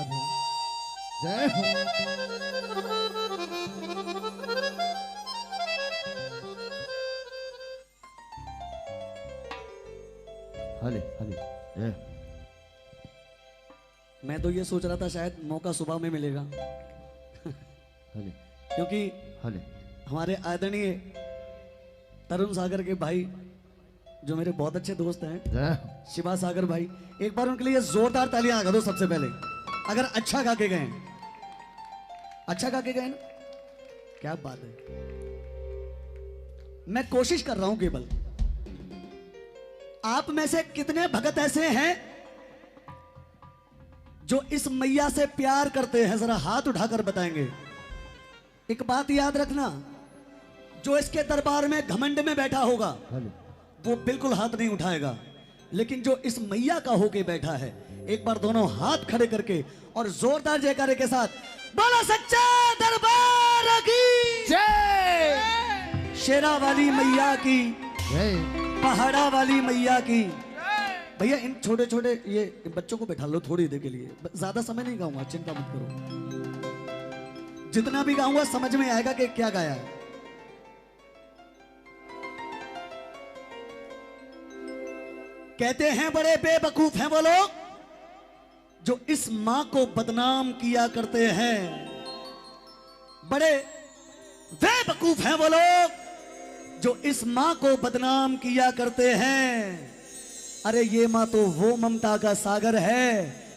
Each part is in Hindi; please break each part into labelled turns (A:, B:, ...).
A: नमस्कार है। जय हो। हले हले जय।
B: मैं तो ये सोच रहा था शायद मौका सुबह में मिलेगा
A: हले
B: क्योंकि
A: हले
B: हमारे आदरणीय तरुण सागर के भाई जो मेरे बहुत अच्छे दोस्त हैं
A: जय हो।
B: शिवा सागर भाई, एक बार उनके लिए जोरदार तालियां लगा दो सबसे पहले। अगर अच्छा गा के गए, अच्छा गा के गए ना, क्या बात है। मैं कोशिश कर रहा हूं केवल, आप में से कितने भगत ऐसे हैं जो इस मैया से प्यार करते हैं, जरा हाथ उठाकर बताएंगे। एक बात याद रखना, जो इसके दरबार में घमंड में बैठा होगा
A: हले
B: वो बिल्कुल हाथ नहीं उठाएगा, लेकिन जो इस मैया का होके बैठा है, एक बार दोनों हाथ खड़े करके और जोरदार जयकारे के साथ बोला सच्चा दरबार की
A: जय।
B: शेरा वाली मैया की,
A: जय।
B: पहाड़ा वाली मैया की। भैया इन छोटे छोटे ये बच्चों को बैठा लो थोड़ी देर के लिए, ज्यादा समय नहीं गाऊंगा, चिंता मत करो। जितना भी गाऊंगा समझ में आएगा कि क्या गाया है। कहते हैं बड़े बेवकूफ हैं वो लोग जो इस मां को बदनाम किया करते हैं। बड़े बेवकूफ हैं वो लोग जो इस मां को बदनाम किया करते हैं। अरे ये मां तो वो ममता का सागर है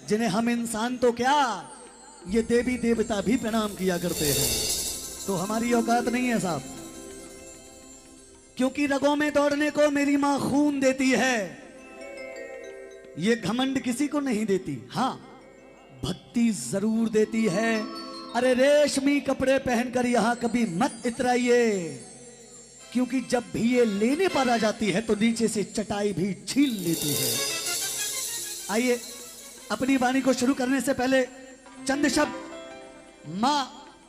B: जिन्हें हम इंसान तो क्या, ये देवी देवता भी प्रणाम किया करते हैं। तो हमारी औकात नहीं है साहब, क्योंकि रगों में दौड़ने को मेरी मां खून देती है, ये घमंड किसी को नहीं देती। हां, भक्ति जरूर देती है। अरे रेशमी कपड़े पहनकर यहां कभी मत इतराइए, क्योंकि जब भी ये लेने पर आ जाती है तो नीचे से चटाई भी छील लेती है। आइए अपनी वाणी को शुरू करने से पहले चंद शब्द मां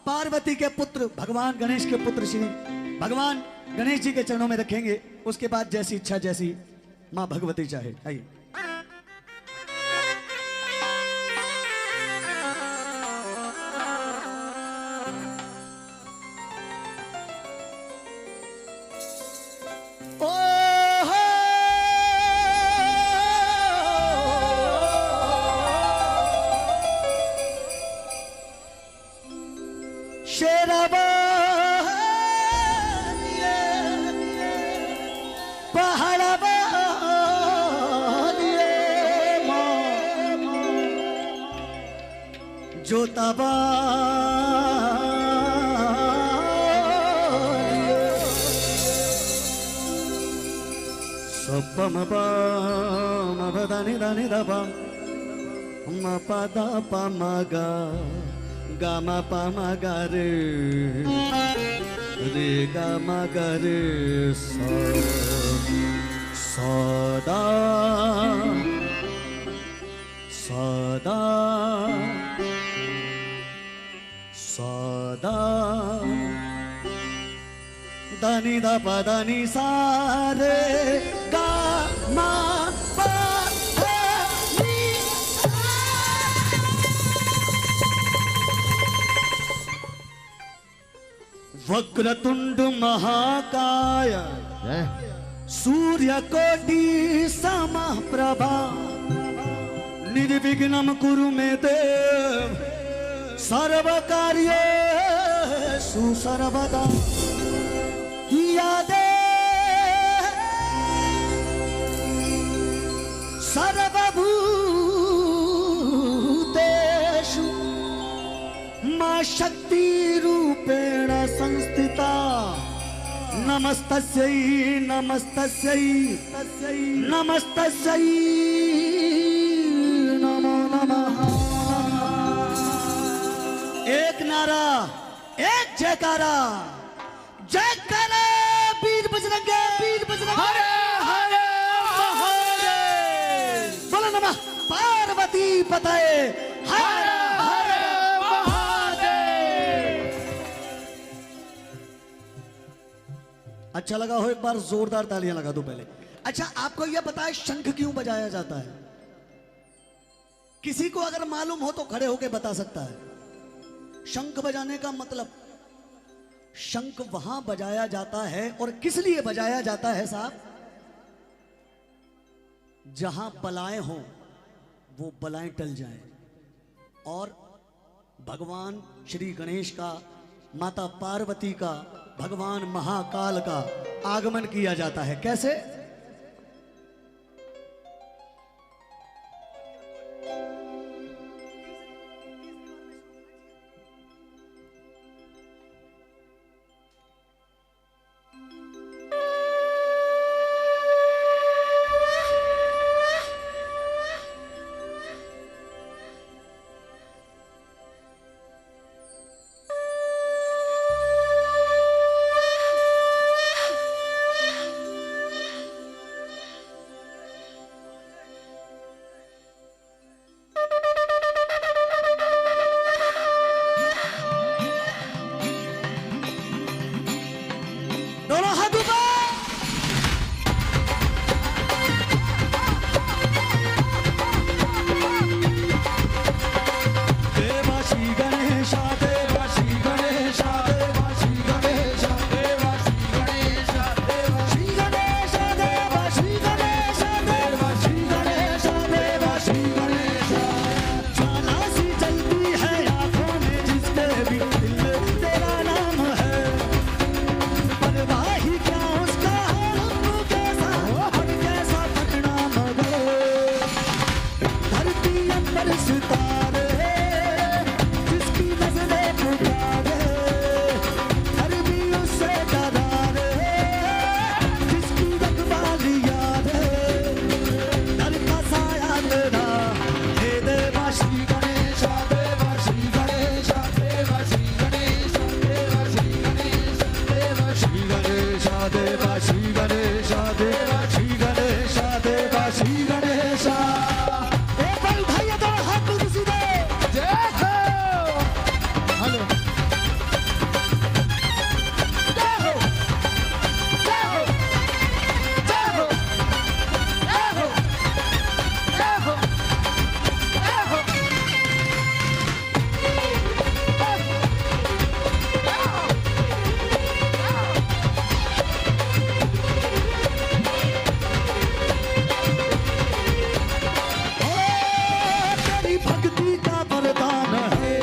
B: पार्वती के पुत्र भगवान गणेश के पुत्र श्री भगवान गणेश जी के चरणों में रखेंगे। उसके बाद जैसी इच्छा, जैसी मां भगवती चाहे। आइए। जोताबा सपम पम बदानी दानी दबा म पदा पमगा गामा पमगा रे रे गामा गा रे सदा सदा सदा दानी दा पा दानी सा रे गा मा पा नी। वक्रतुंड महाकाय सूर्यकोटि समप्रभा निर्विघ्नं कुरु मे देव सर्वकार्येषु सर्वदा। या देव सर्वभूतेषु मां शक्ति रूपेण संस्थिता। नमस्तस्यै नमस्तस्यै नमस्तस्यै नमो नमः। एक नारा, एक जयकारा, जयकारा वीर बजरंगे, वीर बजरंगे। हरे हरे महादेव। बोलो नमः पार्वती पतये। हरे हरे महादेव। अच्छा लगा हो, एक बार जोरदार तालियां लगा दो पहले। अच्छा आपको यह पता है शंख क्यों बजाया जाता है? किसी को अगर मालूम हो तो खड़े होके बता सकता है। शंख बजाने का मतलब, शंख वहां बजाया जाता है और किस लिए बजाया जाता है साहब? जहां बलाएं हो वो बलाएं टल जाएं। और भगवान श्री गणेश का, माता पार्वती का, भगवान महाकाल का आगमन किया जाता है। कैसे? दोनों हाथ ऊपर। देवा श्री गणेशा, देवा श्री गणेशा, देवा श्री गणेशा, देवा श्री गणेशा, देवा श्री गणेशा, देवा श्री गणेशा, देवा श्री गणेशा, देवा श्री गणेशा। ज्वाला सी जलती है आंखों में जिसके भी दिल में तेरा नाम है। परवाही क्या उसका रंग कैसा और कैसा परिणाम है। धरती अंबर सितारे जिसकी नजरें पुकारे, हर भी उससे डरारे जिसकी रखवाली याद है। डर का साया तेरा हे देवा श्री गणेशा, देवा श्री गणेशा, देवा श्री गणेशा, देवा श्री गणेशा, देवा श्री गणेशा, देवा श्री गणेशा, देवा श्री गणेशा, देवा श्री गणेशा। एक बार उठाइए दोनों हाथ बिल्कुल सीधे। जय हो।
A: हेलो
B: जय हो, जय हो, जय हो, जय हो, जय हो, जय हो। तेरी भक्ति का वरदान है,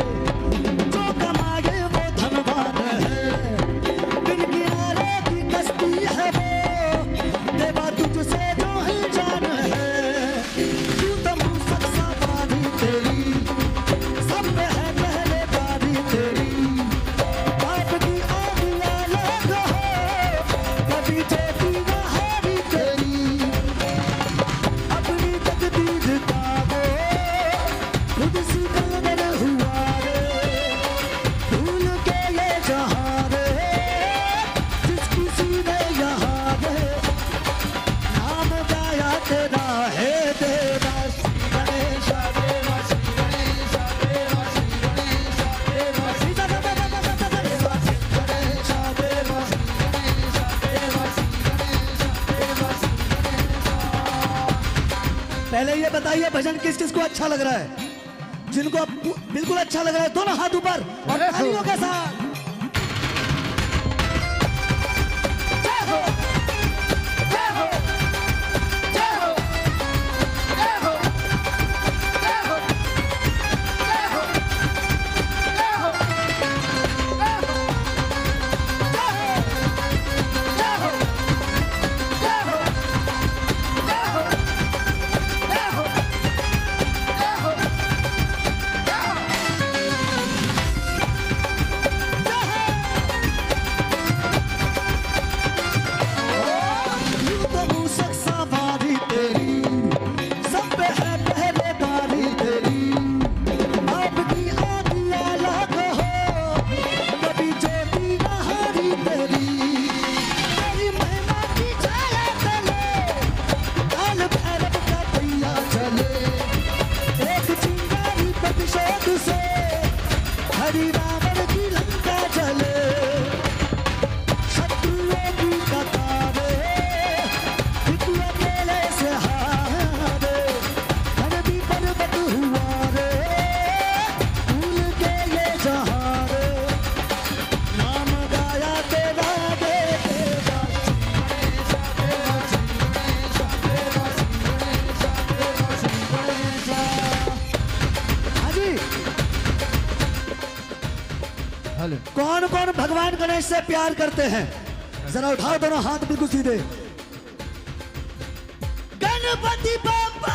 B: जो कमाए वो धनवान है। बिन किनारे की कश्ती है वो, देवा तुझसे जो ही जान है। तू तो मूसक सा बारी तेरी, सब में है पहले बारी तेरी। बाप की आज्ञा लग हो, कभी चेती न हारी तेरी। अपनी तकदीर का वो खुद सिकंदर हुआ रे। भूल के ये जहां रे, जिसकी सीने यहाँ रे। नाम गाया तेरा है देवा श्री गणेशा, देवा श्री गणेशा, देवा श्री गणेशा, देवा श्री गणेशा, देवा श्री गणेशा, देवा श्री गणेशा, देवा श्री गणेशा, देवा श्री गणेशा। पहले ये बताइए भजन किस किस को अच्छा लग रहा है? जिनको अब बिल्कुल अच्छा लग रहा है दोनों हाथ ऊपर और तालियों के साथ। जय हो, जय हो, जय हो, जय हो, जय हो, जय हो, जय हो, जय हो, जय हो, जय हो, जय हो, जय हो, जय हो, जय हो। कौन कौन भगवान गणेश से प्यार करते हैं? जरा उठाओ दोनों हाथ बिल्कुल सीधे। गणपति बाप्पा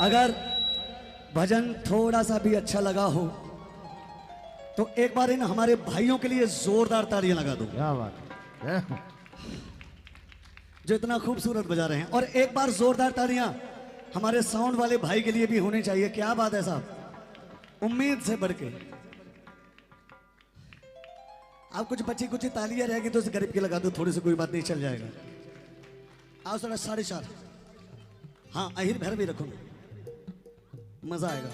B: अगर भजन थोड़ा सा भी अच्छा लगा हो तो एक बार इन हमारे भाइयों के लिए जोरदार तालियां लगा दो।
A: क्या बात है।
B: जो इतना खूबसूरत बजा रहे हैं। और एक बार जोरदार तालियां हमारे साउंड वाले भाई के लिए भी होनी चाहिए। क्या बात है साहब, उम्मीद से बढ़ के। आप कुछ बची कुछ तालियां रहेगी तो उस गरीब की लगा दो, थोड़ी सी कोई बात नहीं, चल जाएगा। आओ थोड़ा 4:30। हाँ अहिर भैर भी रखो, मजा आएगा।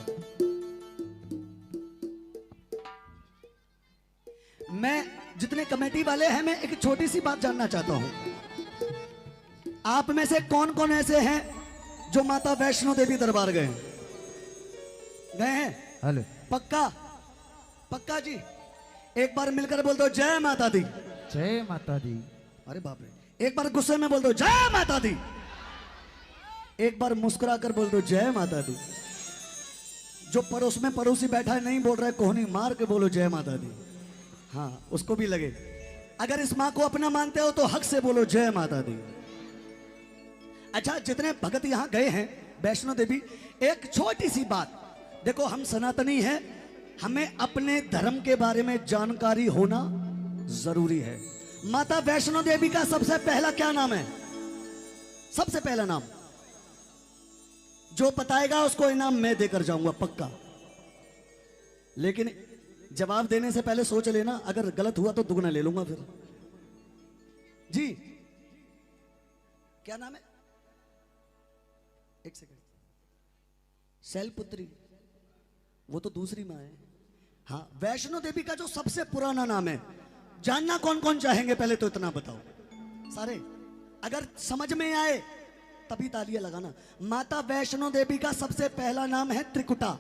B: मैं जितने कमेटी वाले हैं, मैं एक छोटी सी बात जानना चाहता हूं। आप में से कौन कौन ऐसे हैं जो माता वैष्णो देवी दरबार गए हैं? गए हैं?
A: हेलो।
B: पक्का? पक्का जी, एक बार मिलकर बोल दो जय माता दी।
A: जय माता दी।
B: अरे बाप रे, एक बार गुस्से में बोल दो जय माता दी। एक बार मुस्कुरा कर बोल दो जय माता दी। जो पड़ोस में पड़ोसी बैठा है नहीं बोल रहा है, कोहनी मार के बोलो जय माता दी। हाँ उसको भी लगे। अगर इस माँ को अपना मानते हो तो हक से बोलो जय माता दी। अच्छा, जितने भगत यहां गए हैं वैष्णो देवी, एक छोटी सी बात देखो, हम सनातनी हैं, हमें अपने धर्म के बारे में जानकारी होना जरूरी है। माता वैष्णो देवी का सबसे पहला क्या नाम है? सबसे पहला नाम जो बताएगा उसको इनाम मैं देकर जाऊंगा पक्का। लेकिन जवाब देने से पहले सोच लेना, अगर गलत हुआ तो दुगना ले लूंगा फिर। जी क्या नाम है? एक सेकंड। शैलपुत्री, वो तो दूसरी मां है। हाँ, वैष्णो देवी का जो सबसे पुराना नाम है, जानना कौन कौन चाहेंगे? पहले तो इतना बताओ सारे, अगर समझ में आए तभी तालियां लगाना। माता वैष्णो देवी का सबसे पहला नाम है त्रिकुटा।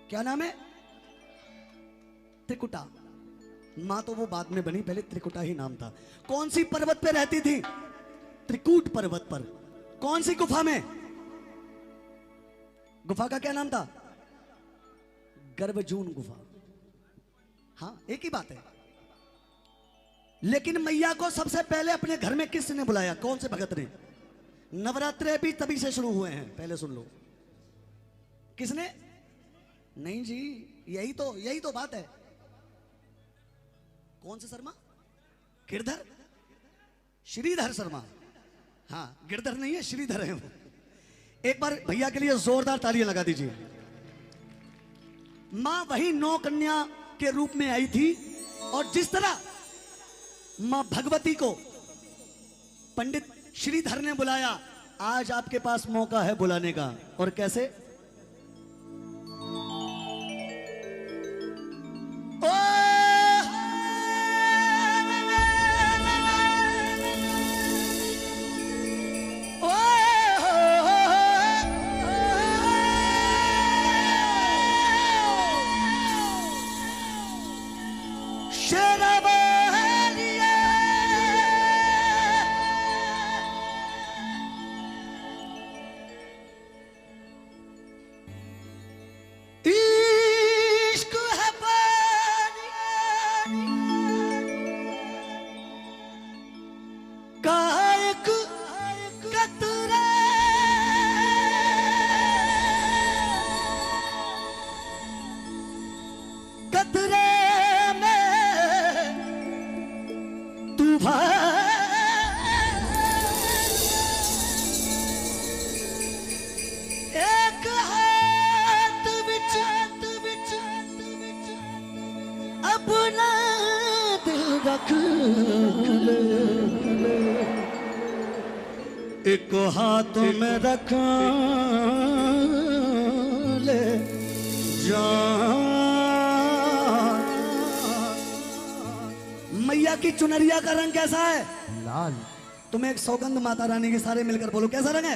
B: क्या नाम है? त्रिकुटा। मां तो वो बाद में बनी, पहले त्रिकुटा ही नाम था। कौन सी पर्वत पे रहती थी? त्रिकूट पर्वत पर। कौन सी गुफा में? गुफा का क्या नाम था? गर्भजून गुफा। हाँ एक ही बात है। लेकिन मैया को सबसे पहले अपने घर में किसने बुलाया? कौन से भगत ने? नवरात्रे भी तभी से शुरू हुए हैं, पहले सुन लो। किसने? नहीं जी, यही तो बात है। कौन से शर्मा? गिरधर, श्रीधर शर्मा। हाँ गिरधर नहीं है, श्रीधर है वो। एक बार भैया के लिए जोरदार तालियां लगा दीजिए। मां वही 9 कन्या के रूप में आई थी, और जिस तरह मां भगवती को पंडित श्रीधर ने बुलाया, आज आपके पास मौका है बुलाने का। और कैसे? तूफान, एक हाथ विच अपना दिल रख ले, एक हाथ में रख ले जान। मैया की चुनरिया का रंग कैसा है?
A: लाल।
B: तुम्हें एक सौगंध माता रानी के सारे मिलकर बोलो, कैसा रंग है?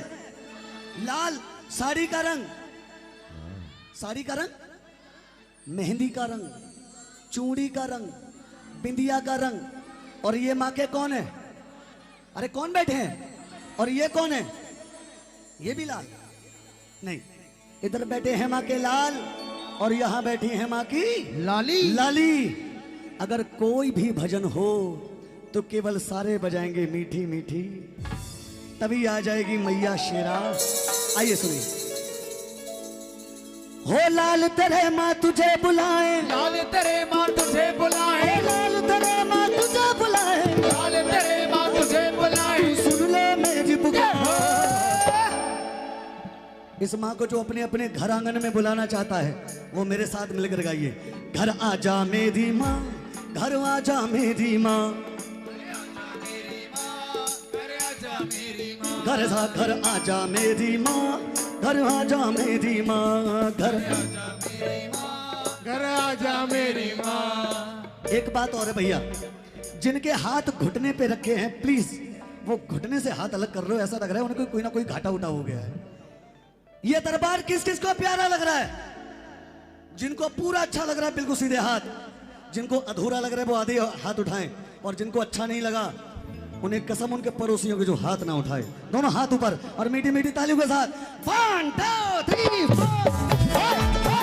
B: लाल। साड़ी का रंग, साड़ी का रंग, मेहंदी का रंग, चूड़ी का रंग, बिंदिया का रंग। और ये माँ के कौन है? अरे कौन बैठे हैं? और ये कौन है? ये भी लाल नहीं, इधर बैठे हैं माँ के लाल और यहां बैठी है माँ की
A: लाली।
B: लाली। अगर कोई भी भजन हो तो केवल सारे बजाएंगे मीठी मीठी, तभी आ जाएगी मैया शेरा। आइए सुनिए। हो लाल तेरे माँ तुझे बुलाए,
C: लाल तेरे माँ तुझे बुलाए,
B: हो लाल तेरे माँ तुझे बुलाए,
C: लाल तेरे माँ तुझे बुलाए,
B: सुन ले मेरी पुकार। इस माँ को जो अपने अपने घर आंगन में बुलाना चाहता है वो मेरे साथ मिलकर गाइए। घर आजा मेरी माँ, घर आजा मेरी माँ, घर आजा मेरी माँ, घर आजा मेरी माँ, घर
C: आजा मेरी माँ।
B: एक बात और है भैया, जिनके हाथ घुटने पे रखे हैं प्लीज वो घुटने से हाथ अलग कर लो। ऐसा लग रहा है उनको कोई ना कोई घाटा उठा हो गया है। ये दरबार किस किस को प्यारा लग रहा है? जिनको पूरा अच्छा लग रहा है बिल्कुल सीधे हाथ, जिनको अधूरा लग रहा है वो आधे हाथ उठाएं, और जिनको अच्छा नहीं लगा उन्हें कसम उनके पड़ोसियों के जो हाथ ना उठाए, दोनों हाथ ऊपर और मीठी मीठी तालियों के साथ 1 2 3 4।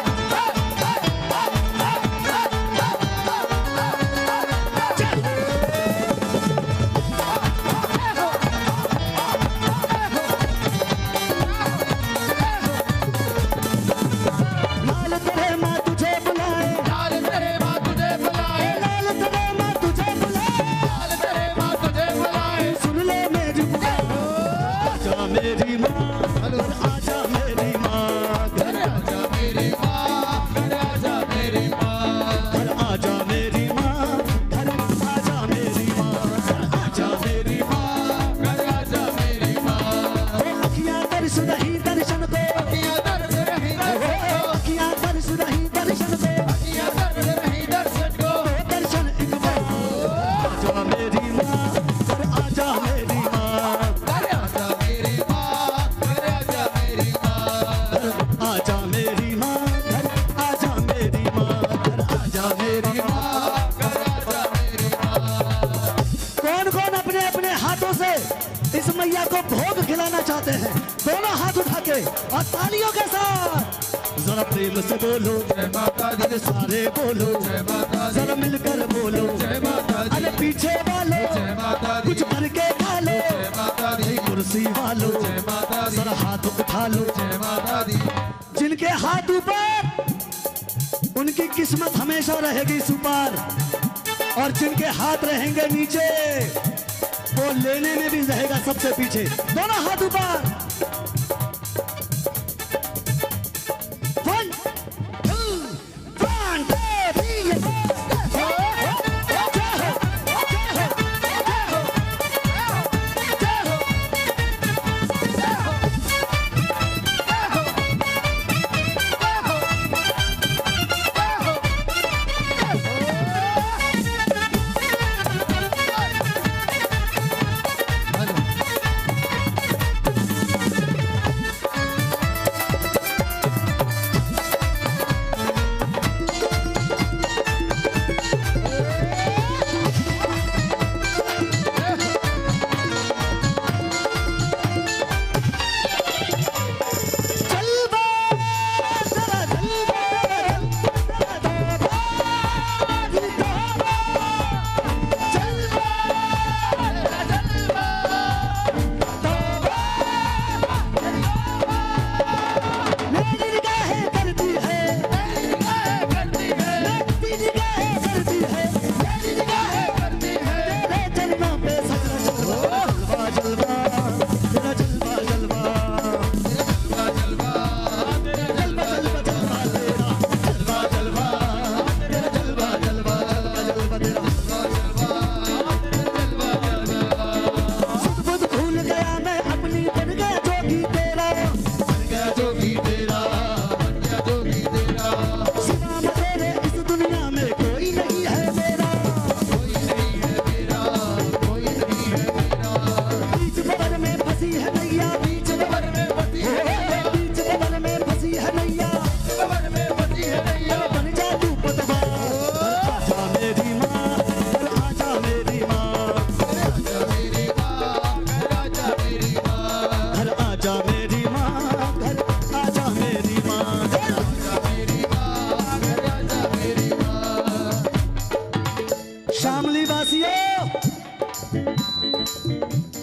B: इस मैया को भोग खिलाना चाहते हैं, दोनों हाथ उठा के और तालियों के साथ जरा प्रेम से बोलो
C: जय माता दी,
B: अरे सारे बोलो
C: जय माता दी,
B: जरा मिलकर बोलो
C: जय माता दी,
B: अरे पीछे वालों
C: जय माता दी,
B: कुछ भर के खा लो,
C: जय माता दी,
B: कुर्सी वालों
C: जय माता दी,
B: जरा हाथ उठा लो।
C: जय माता दी।
B: जिनके हाथ ऊपर उनकी किस्मत हमेशा रहेगी सुपार, और जिनके हाथ रहेंगे नीचे वो लेने में भी रहेगा सबसे पीछे। दोनों हाथ ऊपर 1 2 1 2 3 4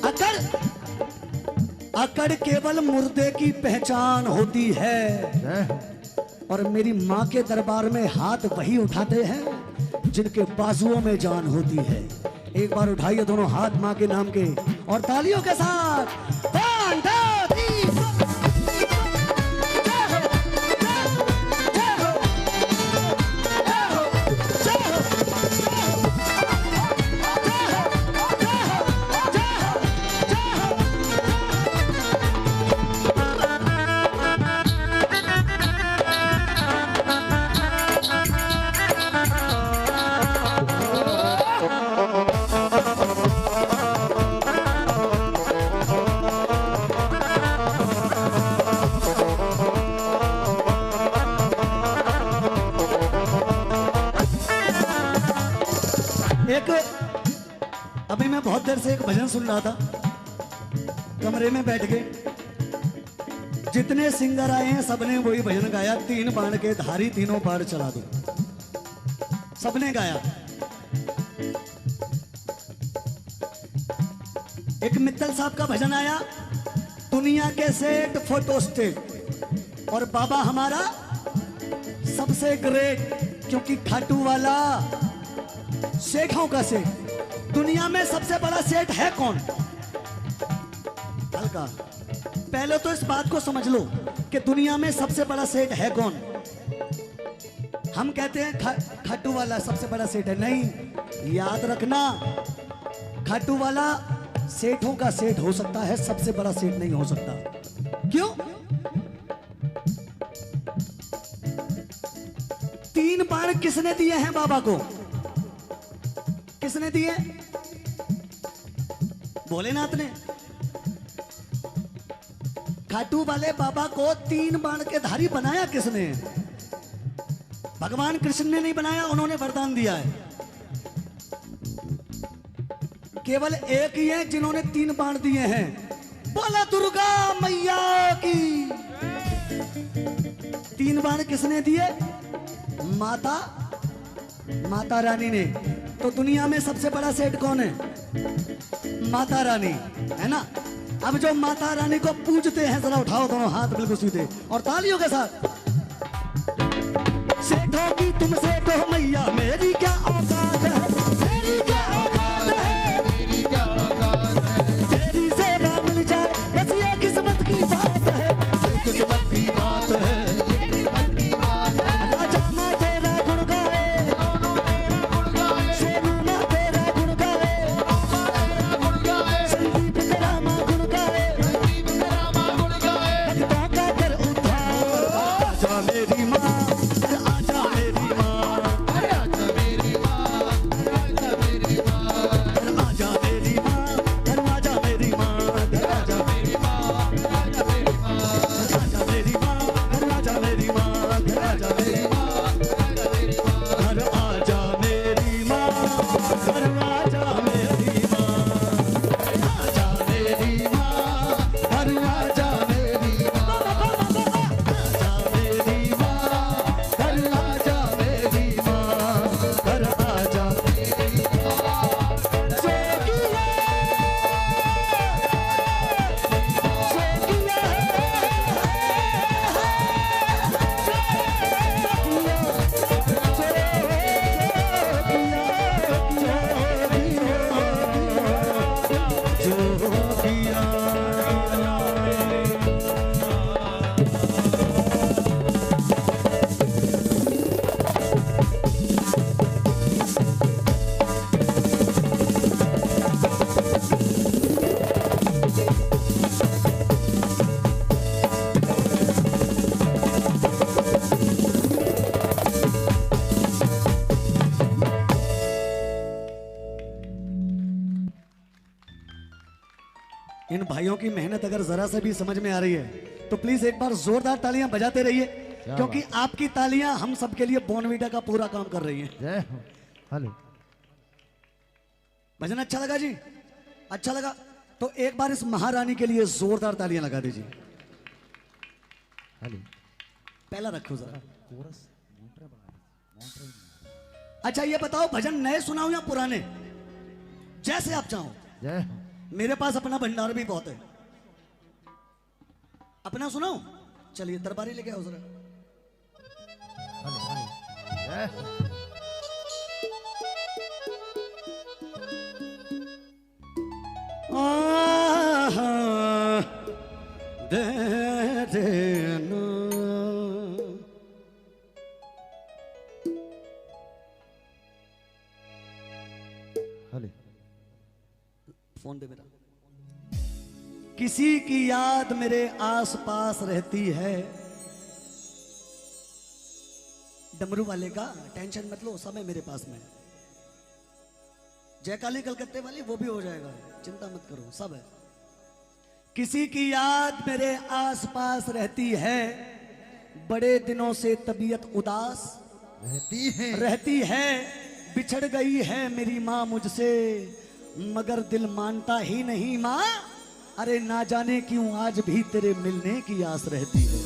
B: अकड़ अकड़ केवल मुर्दे की पहचान होती है,
A: जय हो।
B: और मेरी माँ के दरबार में हाथ वही उठाते हैं जिनके बाजुओं में जान होती है। एक बार उठाइए दोनों हाथ माँ के नाम के और तालियों के साथ। 1 2 3 एक अभी मैं बहुत देर से एक भजन सुन रहा था, कमरे में बैठ के। जितने सिंगर आए हैं सबने वही भजन गाया, 3 बाण के धारी तीनों बाण चला दो, सबने गाया। एक मित्तल साहब का भजन आया, दुनिया के सेठ फोटो स्टेट, और बाबा हमारा सबसे ग्रेट, क्योंकि खाटू वाला सेठों का सेठ। दुनिया में सबसे बड़ा सेठ है कौन? हल्का पहले तो इस बात को समझ लो कि दुनिया में सबसे बड़ा सेठ है कौन। हम कहते हैं खाटू वाला सबसे बड़ा सेठ है, नहीं, याद रखना, खाटू वाला सेठों का सेठ हो सकता है, सबसे बड़ा सेठ नहीं हो सकता। क्यों? 3 बाण किसने दिए हैं बाबा को? किसने दिए? भोलेनाथ ने। खाटू वाले बाबा को 3 बाण के धारी बनाया किसने? भगवान कृष्ण ने नहीं बनाया, उन्होंने वरदान दिया है। केवल एक ही है जिन्होंने 3 बाण दिए हैं। बोला दुर्गा मैया की। 3 बाण किसने दिए? माता रानी ने। तो दुनिया में सबसे बड़ा सेठ कौन है? माता रानी, है ना। अब जो माता रानी को पूजते हैं, जरा उठाओ दोनों हाथ बिल्कुल सीधे और तालियों के साथ। सेठों की तुम सेठ हो मैया, मेरी क्या औकात है, मेरी क्या औकात है,
C: मेरी क्या औकात है,
B: तेरी सेवा मिल जाए बस ये किस्मत की बात है,
C: किस्मत की बात है, ये किस्मत की बात है।
B: राजा माँ तेरा गुण गाए, सोनू माँ तेरा गुण गाए, संदीप तेरा माँ गुण गाए, भक्तों का कर उद्धार। आजा मेरी माँ, आजा मेरी माँ,
C: आजा मेरी माँ, आजा मेरी माँ,
B: आजा मेरी माँ, आजा मेरी माँ,
C: आजा मेरी माँ, आजा मेरी माँ,
B: आजा मेरी माँ, आजा मेरी माँ, आजा मेरी माँ, घर आजा मेरी माँ, घर आजा मेरी माँ, आजा मेरी माँ, घर आजा मेरी माँ, आजा मेरी माँ, घर आजा मेरी माँ, घर आजा मेरी माँ। जोगिया, इन भाइयों की मेहनत अगर जरा से भी समझ में आ रही है तो प्लीज एक बार जोरदार तालियां बजाते रहिए, क्योंकि आपकी तालियां हम सबके लिए बॉर्नवीटा का पूरा काम कर रही हैं।
A: जय हो। हेलो।
B: भजन अच्छा लगा जी? अच्छा लगा तो एक बार इस महारानी के लिए जोरदार तालियां लगा दीजिए।
A: हेलो।
B: पहला रखो जरा। अच्छा ये बताओ, भजन नए सुनाओ या पुराने? जैसे आप चाहो।
A: जय हो।
B: मेरे पास अपना भंडार भी बहुत है। अपना सुनाओ, चलिए दरबारी लेके आओ जरा।
A: हले, हले। जय हो।
B: दे देना।
A: हले।
B: फोन दे मेरा। किसी की याद मेरे आस पास रहती है। डमरू वाले का टेंशन मत लो, सब है मेरे पास में। जयकाली कलकत्ते वाली वो भी हो जाएगा, चिंता मत करो, सब है। किसी की याद मेरे आस पास रहती है। बड़े दिनों से तबीयत उदास रहती है। बिछड़ गई है मेरी माँ मुझसे, मगर दिल मानता ही नहीं माँ। अरे ना जाने क्यों आज भी तेरे मिलने की आस रहती है।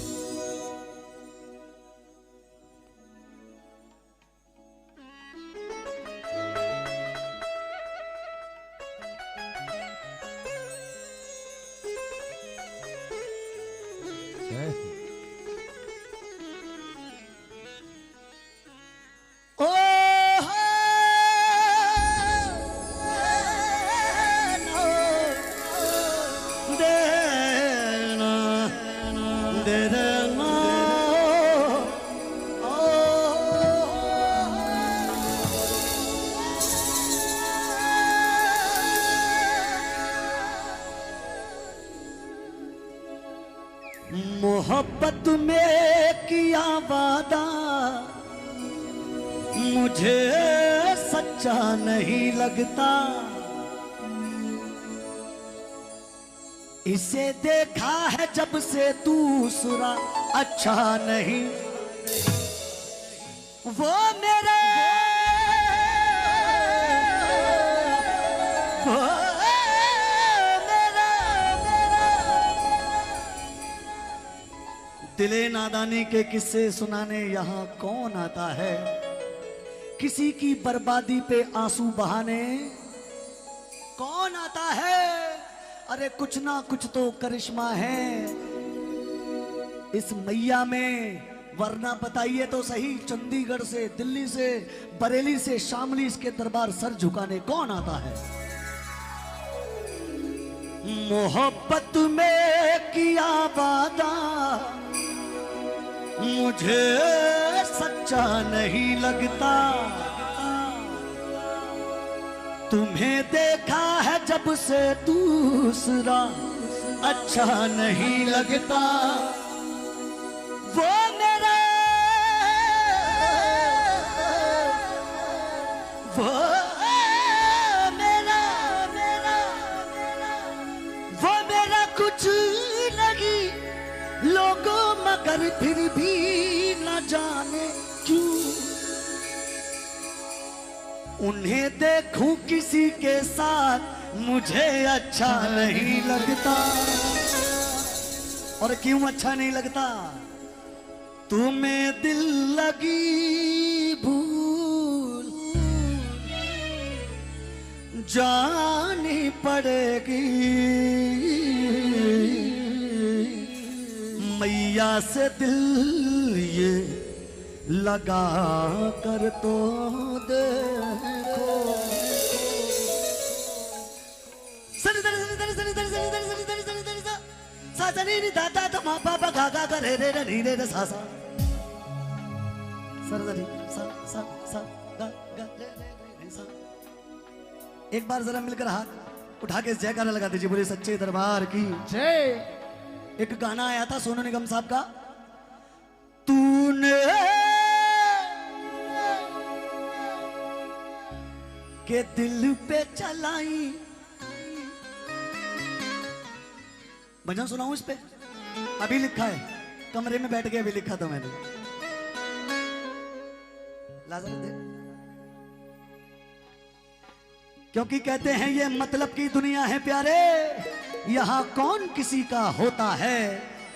A: जय हो।
B: ओ मोहब्बत में किया वादा मुझे सच्चा नहीं लगता। इसे देखा है जब से दूसरा अच्छा नहीं। वो मेरा दिले नादानी के किस्से सुनाने यहाँ कौन आता है। किसी की बर्बादी पे आंसू बहाने कौन आता है। अरे कुछ ना कुछ तो करिश्मा है इस मैया में, वरना बताइए तो सही, चंडीगढ़ से, दिल्ली से, बरेली से, शामली इसके दरबार सर झुकाने कौन आता है। मोहब्बत में किया वादा मुझे सच्चा नहीं लगता। तुम्हें देखा है जब से दूसरा अच्छा नहीं लगता। वो मेरा वो मेरा मेरा वो मेरा कुछ नहीं लोगों, मगर फिर भी न जाने क्यों उन्हें देखूं किसी के साथ मुझे अच्छा नहीं लगता। और क्यों अच्छा नहीं लगता। तुम्हें दिल लगी भूल जानी पड़ेगी। मैया से दिल ये लगा कर तो देखो। दादा तो माँ बाबा गागा कर रे रे रे रे सा सा सरदरी सा सा सा गा गा रे रे सा। एक बार जरा मिलकर हाथ उठा के जयकारा लगा दीजिए, बोले सच्चे दरबार की
A: जय।
B: एक गाना आया था सोनू निगम साहब का, तूने के दिल पे चलाई। भजन सुनाऊं इस पे? अभी लिखा है, कमरे में बैठ के अभी लिखा था मैंने। लाजर दे। क्योंकि कहते हैं ये मतलब की दुनिया है प्यारे, यहाँ कौन किसी का होता है।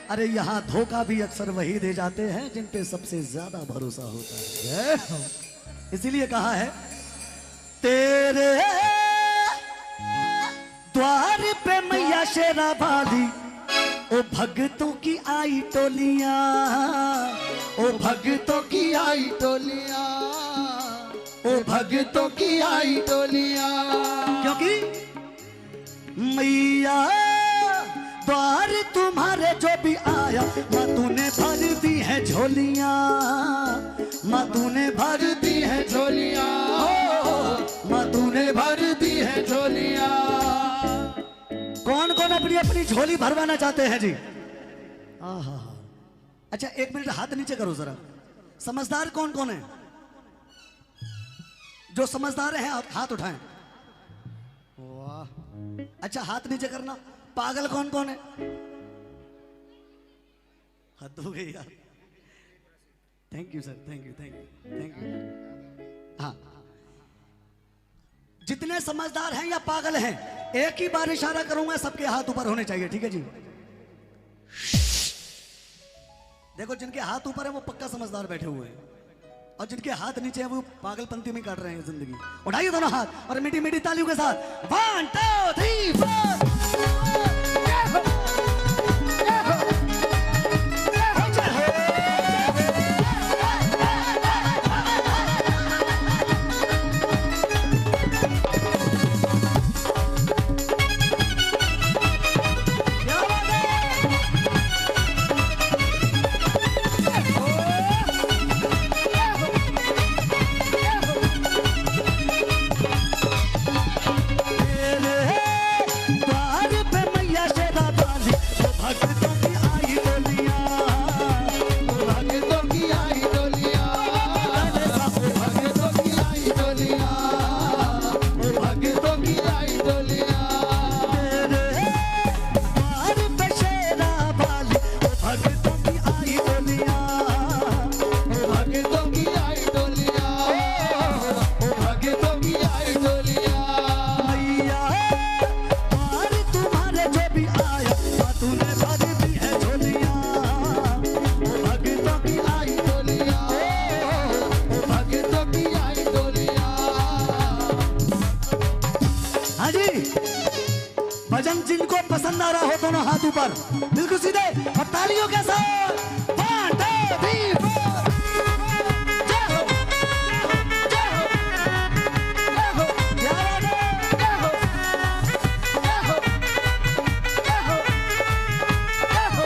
B: अरे यहाँ धोखा भी अक्सर वही दे जाते हैं जिन पे सबसे ज्यादा भरोसा होता है।
A: जय हो।
B: इसीलिए कहा है तेरे द्वार पे मैया शेरा वाली, ओ भक्तों की आई टोलियां,
C: ओ भक्तों की आई टोलियां, ओ भक्तों की आई टोलियां।
B: क्योंकि मैया द्वार तुम्हारे जो भी आया, माँ तूने भर दी है झोलियां, माँ तूने भर दी है
C: झोलियां, माँ तूने भर दी है झोलियां।
B: कौन कौन अपनी अपनी झोली भरवाना चाहते हैं जी? आहा, अच्छा 1 मिनट हाथ नीचे करो जरा। समझदार कौन कौन है? जो समझदार हैं हाथ उठाएं। वाह, अच्छा हाथ नीचे करना। पागल कौन कौन है? हद हो गई यार। Thank you sir, thank you, thank you, thank you. हाँ, जितने समझदार हैं या पागल हैं, एक ही बार इशारा करूंगा, सबके हाथ ऊपर होने चाहिए, ठीक है जी? देखो, जिनके हाथ ऊपर है वो पक्का समझदार बैठे हुए हैं, और जिनके हाथ नीचे है वो पागलपंती में काट रहे हैं जिंदगी। उठाइए दोनों हाथ और मीठी मीठी तालियों के साथ 1 2 3 4। भजन जिनको पसंद आ रहा हो दोनों हाथ ऊपर, बिल्कुल सीधे और तालियों के साथ 1 2 3 4। जय हो, जय हो, जय हो, जय हो, जय हो, जय हो, जय हो, जय हो,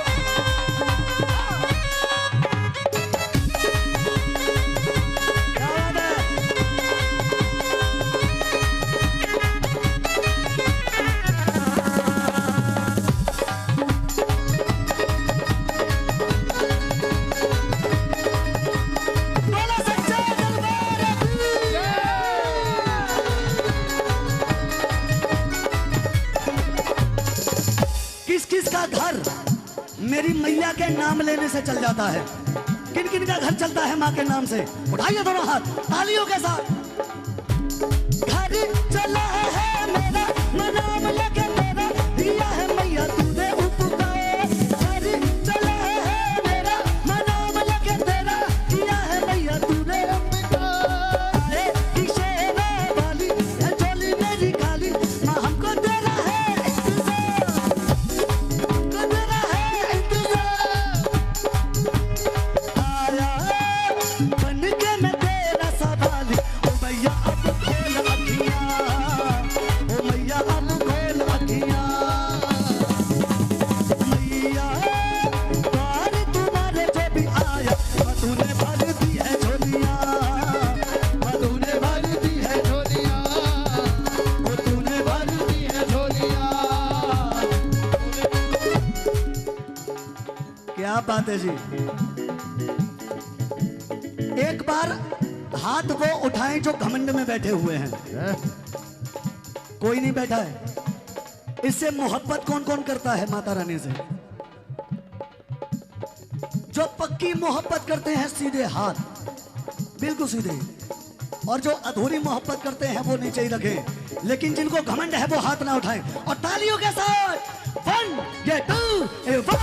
B: किसका घर मेरी मैया के नाम लेने से चल जाता है? किन किन का घर चलता है माँ के नाम से? उठाइए दोनों हाथ तालियों के साथ। घर चला है मेरा, नाम लेके तेरा, दिया है मैया तूने उपकार। घर चला है मेरा, नाम लेके तेरा, दिया है मैया तूने उपकार। की शेरा वाली है झोली मेरी खाली, माँ हमको तेरा है क्या बात है जी। एक बार हाथ वो उठाएं जो घमंड में बैठे हुए हैं। कोई नहीं बैठा है। इससे मोहब्बत कौन कौन करता है माता रानी से? जो पक्की मोहब्बत करते हैं सीधे हाथ, बिल्कुल सीधे, और जो अधूरी मोहब्बत करते हैं वो नीचे ही रखें। लेकिन जिनको घमंड है वो हाथ ना उठाएं। और तालियों के साथ 1 2 1 2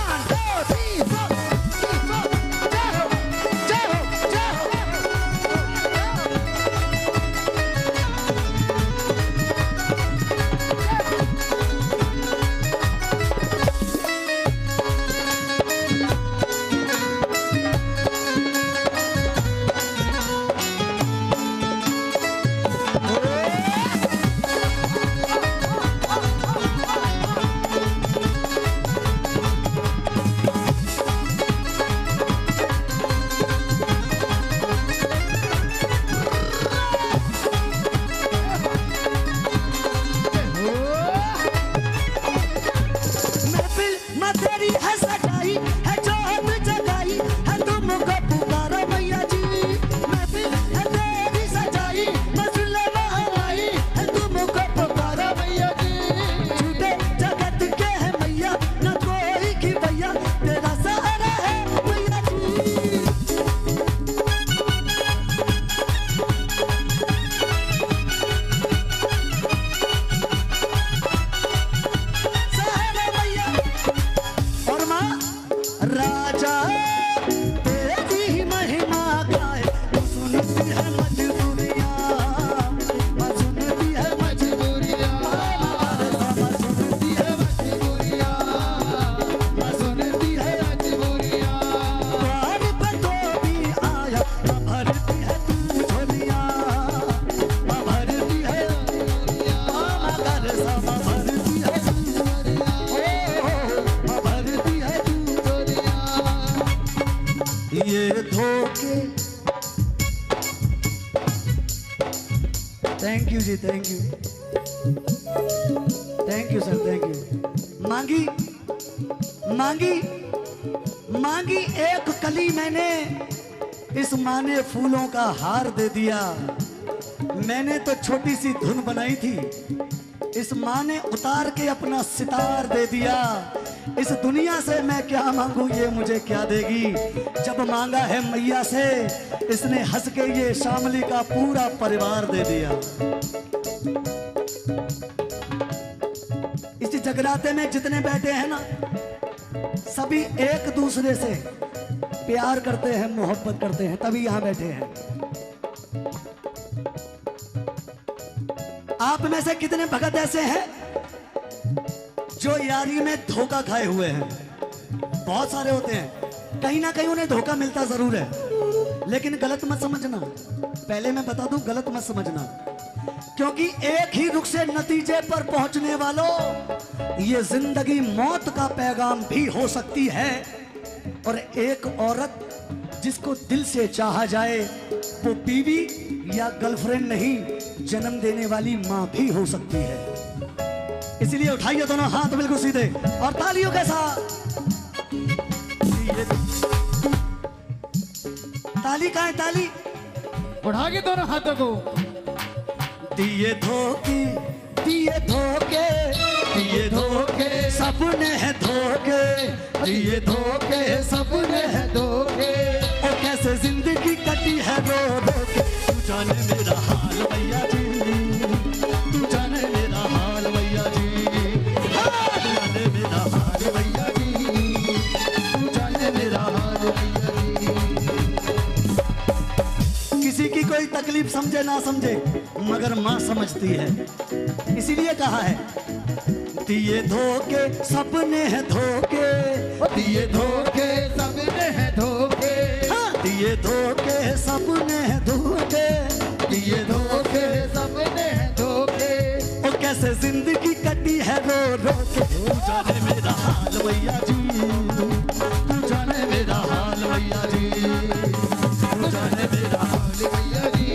B: 3 4। माँ भरती है झोलियां, माँ भरती है झोलियां। ये धोखे, थैंक यू जी, thank you, thank you sir, thank you. मांगी मांगी मांगी एक कली मैंने, इस माँ ने फूलों का हार दे दिया। मैंने तो छोटी सी धुन बनाई थी, इस माँ ने उतार के अपना सितार दे दिया। इस दुनिया से मैं क्या मांगू, ये मुझे क्या देगी। जब मांगा है मैया से, इसने हंस के ये शामली का पूरा परिवार दे दिया। इस जगराते में जितने बैठे हैं ना, सभी एक दूसरे से प्यार करते हैं, मोहब्बत करते हैं, तभी यहां बैठे हैं। आप में से कितने भगत ऐसे हैं जो यारी में धोखा खाए हुए हैं? बहुत सारे होते हैं, कहीं ना कहीं उन्हें धोखा मिलता जरूर है, लेकिन गलत मत समझना। पहले मैं बता दूं, गलत मत समझना, क्योंकि एक ही रुख से नतीजे पर पहुंचने वालों, ये जिंदगी मौत का पैगाम भी हो सकती है। और एक औरत जिसको दिल से चाहा जाए, वो बीवी या गर्लफ्रेंड नहीं, जन्म देने वाली मां भी हो सकती है। इसलिए उठाइए दोनों हाथ बिल्कुल सीधे और तालियों के साथ। ताली कहाँ है? ताली
C: उठा के दोनों हाथों को।
B: दिए धोखे, दिए धोखे, दिए धोखे, सबने है धोखे, दिए धोखे, सबने है धोखे। और कैसे जिंदगी कटी है रो रो के, तू जाने मेरा हाल भैया जी, तू जाने मेरा हाल भैया जी, तू जाने मेरा हाल भैया जी, तू जाने मेरा हाल भैया जी। किसी की कोई तकलीफ समझे ना समझे, मगर माँ समझती है। इसीलिए कहा है, दिए धोखे सबने है धोखे,
C: दिए धोखे सबने है धोखे,
B: हाँ, दिए धोखे सबने है धोखे,
C: दिए धोखे सबने है धोखे।
B: और कैसे जिंदगी कटी है रो रो के, तू जाने मेरा हाल भैया जी, तू जाने मेरा हाल भैया जी, तू जाने मेरा हाल
C: भैया जी,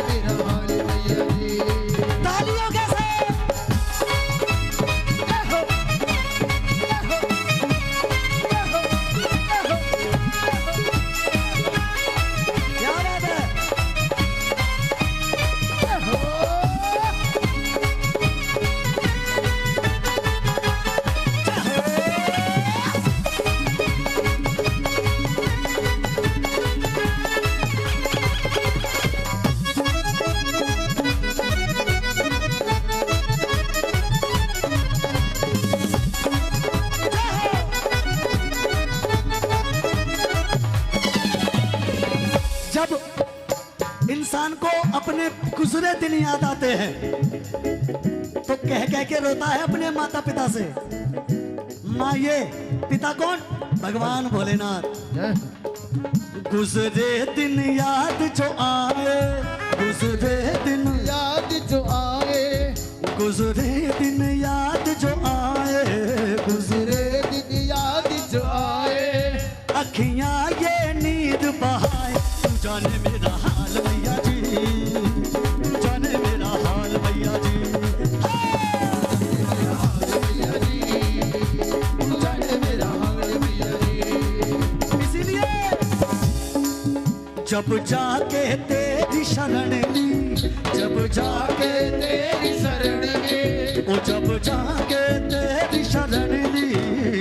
C: मेरा हाल भैया जी।
B: तालियों के साथ। क्या बात है? जब इंसान को अपने गुजरे दिन याद आते हैं, तो कह कह के रोता है अपने माता पिता से। माँ ये, पिता कौन? भगवान भोलेनाथ। गुजरे दिन याद जो आए, गुजरे दिन
C: याद जो आए,
B: गुजरे दिन याद जो आए,
C: गुजरे दिन याद जो आए,
B: अखियां ये नींद बहाए, तू जाने मेरा हाल भैया जी, तू जाने मेरा हाल भैया जी,
C: भैया जी, तू जाने मेरा हाल भैया जी।
B: इसीलिए जब जाके तेरी शरण ली, जब जाके
C: तेरी शरण में,
B: ओ जब जाके तेरी शरण ली,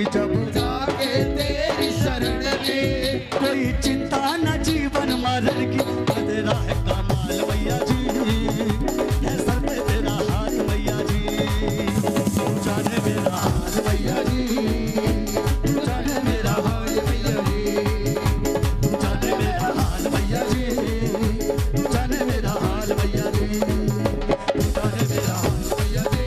B: जब
C: जाके तेरी शरण में,
B: कोई चिंता न जीवन मरण की, तेरा है कमाल भैया जी, है सर पे तेरा हाथ भैया जी, तू जाने मेरा हाल भैया जी, तू जाने मेरा हाल भैया जी, तू जाने मेरा हाल भैया जी, तू जाने मेरा हाल भैया जी, तू जाने मेरा हाल भैया जी।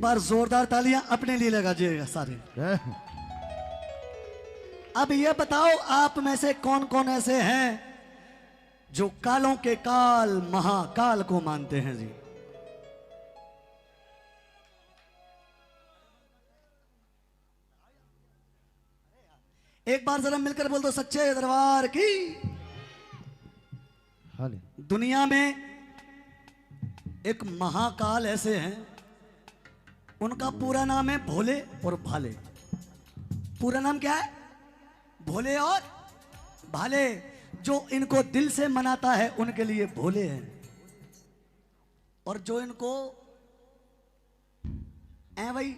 B: बार जोरदार तालियां अपने लिए लगाइएगा सारे।
A: जय हिंद।
B: अब ये बताओ आप में से कौन कौन ऐसे हैं जो कालों के काल महाकाल को मानते हैं जी? एक बार जरा मिलकर बोल दो सच्चे दरबार की।
A: हाले।
B: दुनिया में एक महाकाल ऐसे हैं, उनका पूरा नाम है भोले और भाले। पूरा नाम क्या है? भोले और भाले। जो इनको दिल से मनाता है उनके लिए भोले हैं, और जो इनको भाई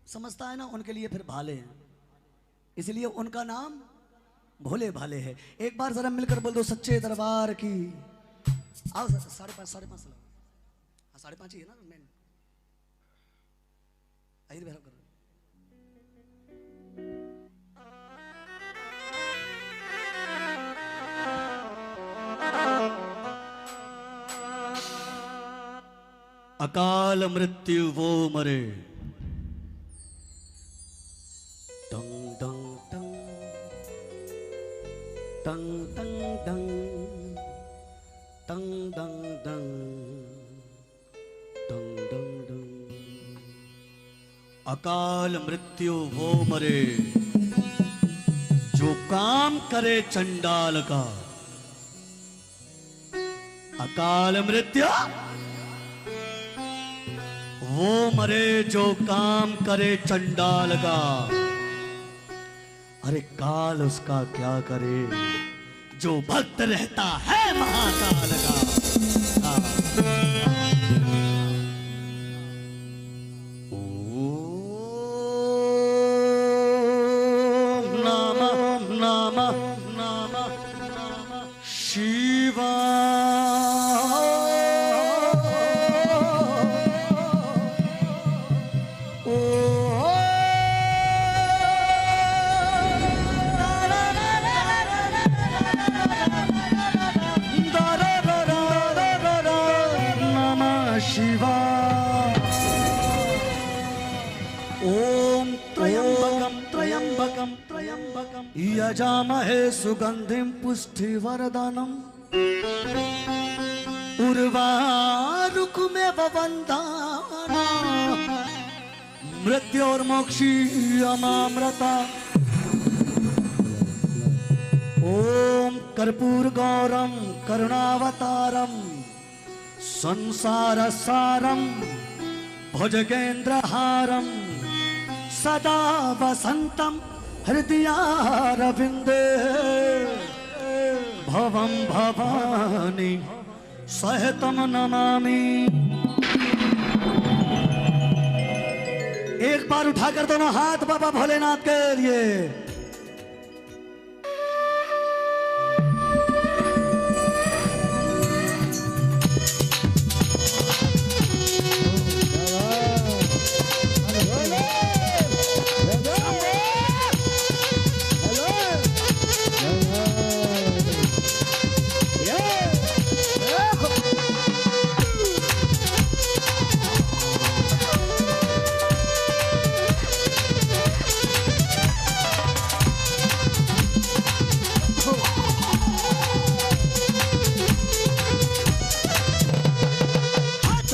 B: समझता है ना उनके लिए फिर भाले हैं। इसलिए उनका नाम भोले भाले है। एक बार जरा मिलकर बोल दो सच्चे दरबार की। आओ 5:30 5:30 ही है ना मेन। आइए भैरव करो। अकाल मृत्यु वो मरे, टंग टंग टंग टंग टंग टंग टंग टंग टंग टंग टंग। अकाल मृत्यु वो मरे जो काम करे चंडाल का। अकाल मृत्यु वो मरे जो काम करे चंडाल का। अरे काल उसका क्या करे जो भक्त रहता है महाकाल का। ओम नमः नमः नमः नमः शिवाय। यजामहे सुगंधिम पुष्टिवर्धनम् उर्वारुकमेव वन्दाना मृत्योर्मोक्षीयमामृता। ओम कर्पूर गौरम करुणावतारम संसारसारम भुजगेन्द्रहारम सदा वसंतम हृदयारविंदे भवं भवानी सहितं नमामि। एक बार उठाकर दोनों हाथ बाबा भोलेनाथ के लिए।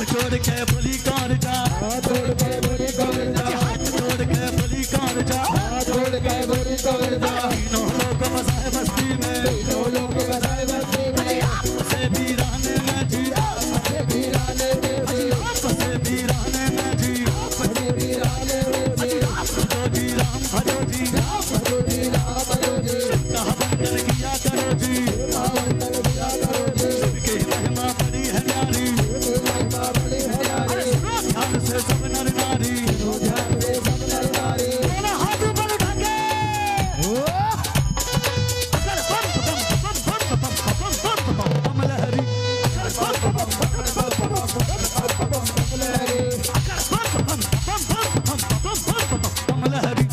B: जोड़ के बोली कौन जा, जोड़ के बोली कौन जा, हाथ जोड़ के बोली कौन जा, जोड़ के बोली कौन जा। तीनों लोग बसाए बस्ती में, तीनों लोग बसाए बस्ती में। आपसे वीराने में जी, आपसे वीराने में जी, आपसे वीराने में जी, आपसे वीराने में जी। भजो जी राम भजो जी, भजो जी राम भजो जी। कहा बंदर किया करो जी, बंदर किया करो जी। सबकी महिमा बड़ी है न्यारी, सब नर नारी, ध्यान से सब नर नारी। दोनों हाथ ऊपर उठा के बम लहरी, बम लहरी।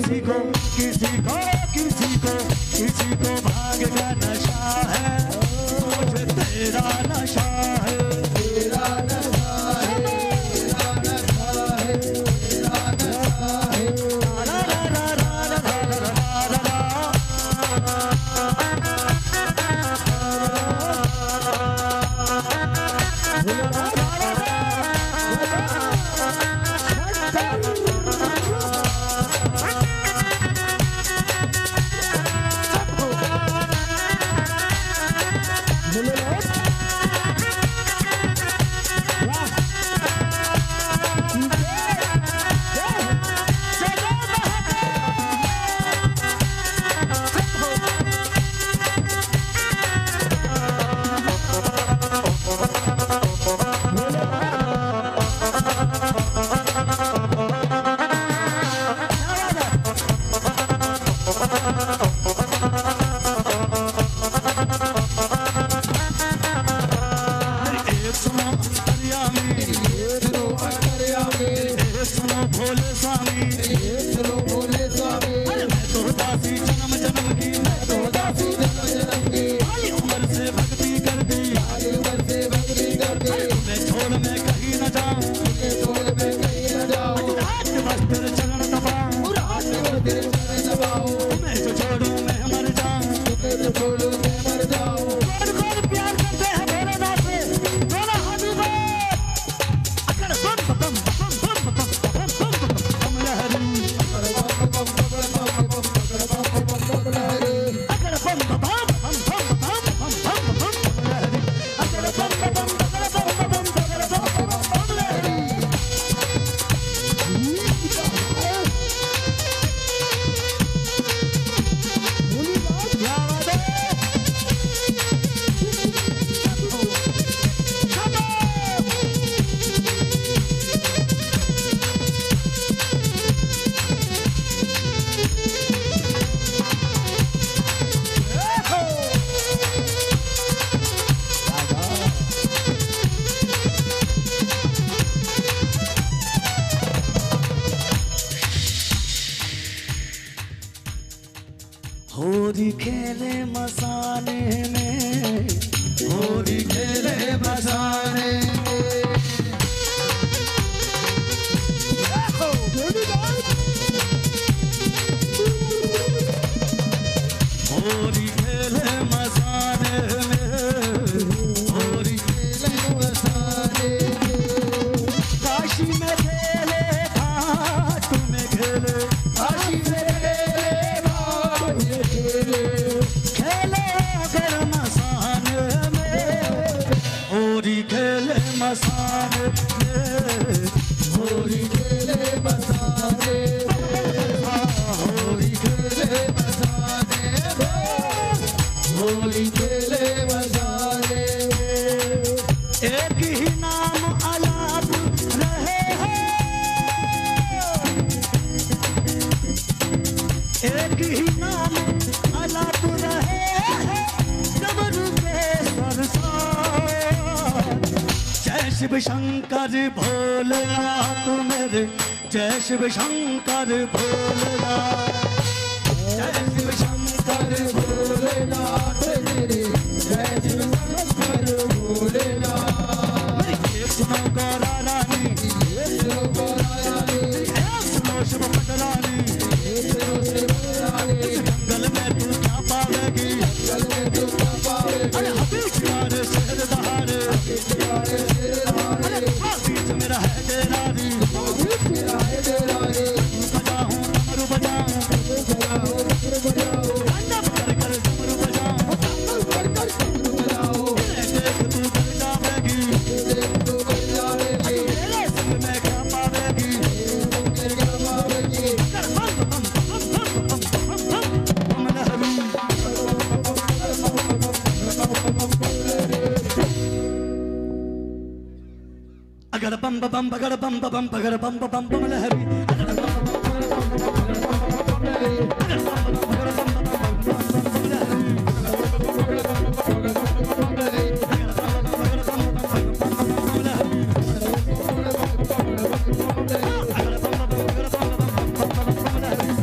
B: किसी को किसी को किसी को किसी को भाग का नशा है, मुझे तेरा नशा है,
C: तेरा नशा है, तेरा नशा है, तेरा नशा है।
B: ला ला ला ला ला ला ला ला ला। भोले स्वामी,
C: भोले स्वामी,
B: मैं तो दासी जन्म जन्म की, मैं तो
C: दासी जन्म जन्म की,
B: आई उम्र से भक्ति कर दी,
C: आई उम्र से भक्ति कर दी।
B: मैं छोड़ मैं कहीं न जाऊं,
C: तुम्हें छोड़ मैं कहीं न जाऊं,
B: रात बस तेरे चरण दबाऊं,
C: रात भर तेरे चरण दबाऊं।
B: मैं तो छोड़ूं मैं मर जाऊं,
C: तुम्हें तो छोड़ूं मैं मर जाऊं।
B: कौन कौन प्यार करते हैं भोलेनाथ से, दोनों हाथ ऊपर, अकड़ बम बम बम बम बम बम बम बम लहरी, अकड़ बम बम बम बम बम बम बम लहरी, अकड़ बम बम बम लहरी। क्या बात है? होली खेले मसाने में, होली खेले
C: बसाने
B: होली खेले मसाने में, होली
C: बसाने
B: काशी में खेले, घाट में खेले,
C: काशी में
B: खेले अगर मसाने में, होली खेले मसाने में,
C: होली खेले बसाने
B: होली
C: खेले बसाने होली खेले बसाने।
B: एक ही नाम अलाप रहे हैं, एक ही नाम अलाप रहे हैं, डमरू के सरसार। जय शिव शंकर भोलेनाथ मेरे, जय शिव शंकर भोलेनाथ, जय शिव शंकर
C: भोलेनाथ तेरे जय शिव शंकर भोलेनाथ।
B: एक सुनो गौरा रानी,
C: एक सुनो गौरा रानी,
B: एक सुनो शिव पटरानी,
C: एक सुनो शिव रानी।
B: इस जंगल में तू क्या पावेगी,
C: जंगल में तू क्या पावेगी,
B: अरे हबीज किनारे शहर दहाड़े,
C: किनारे शेर
B: अरे
C: रानी,
B: बीच में रहे डेरारी,
C: तेरा है तेरा रे।
B: बजाऊं डमरू बजाऊं,
C: बजाओ रुद्र बजाओ,
B: तांडव कर कर डमरू बजाऊं,
C: कर कर डमरू बजाओ।
B: देख तू कर जावेगी,
C: देख तू कर जाएगी,
B: तेरे संग में क्या पावेगी,
C: तुमने क्या पावेगी।
B: कर बम बम बम बम बम बम बम लहरी। अगर बम बम बगर बम बम बगर बम बम बम लहरी, अगर बम बम बगर बम बम बगर बम लहरी, अगर बम बम बगर बम बम बम लहरी, अगर बम बम बगर बम बम लहरी, अगर बम बम बगर बम बम लहरी।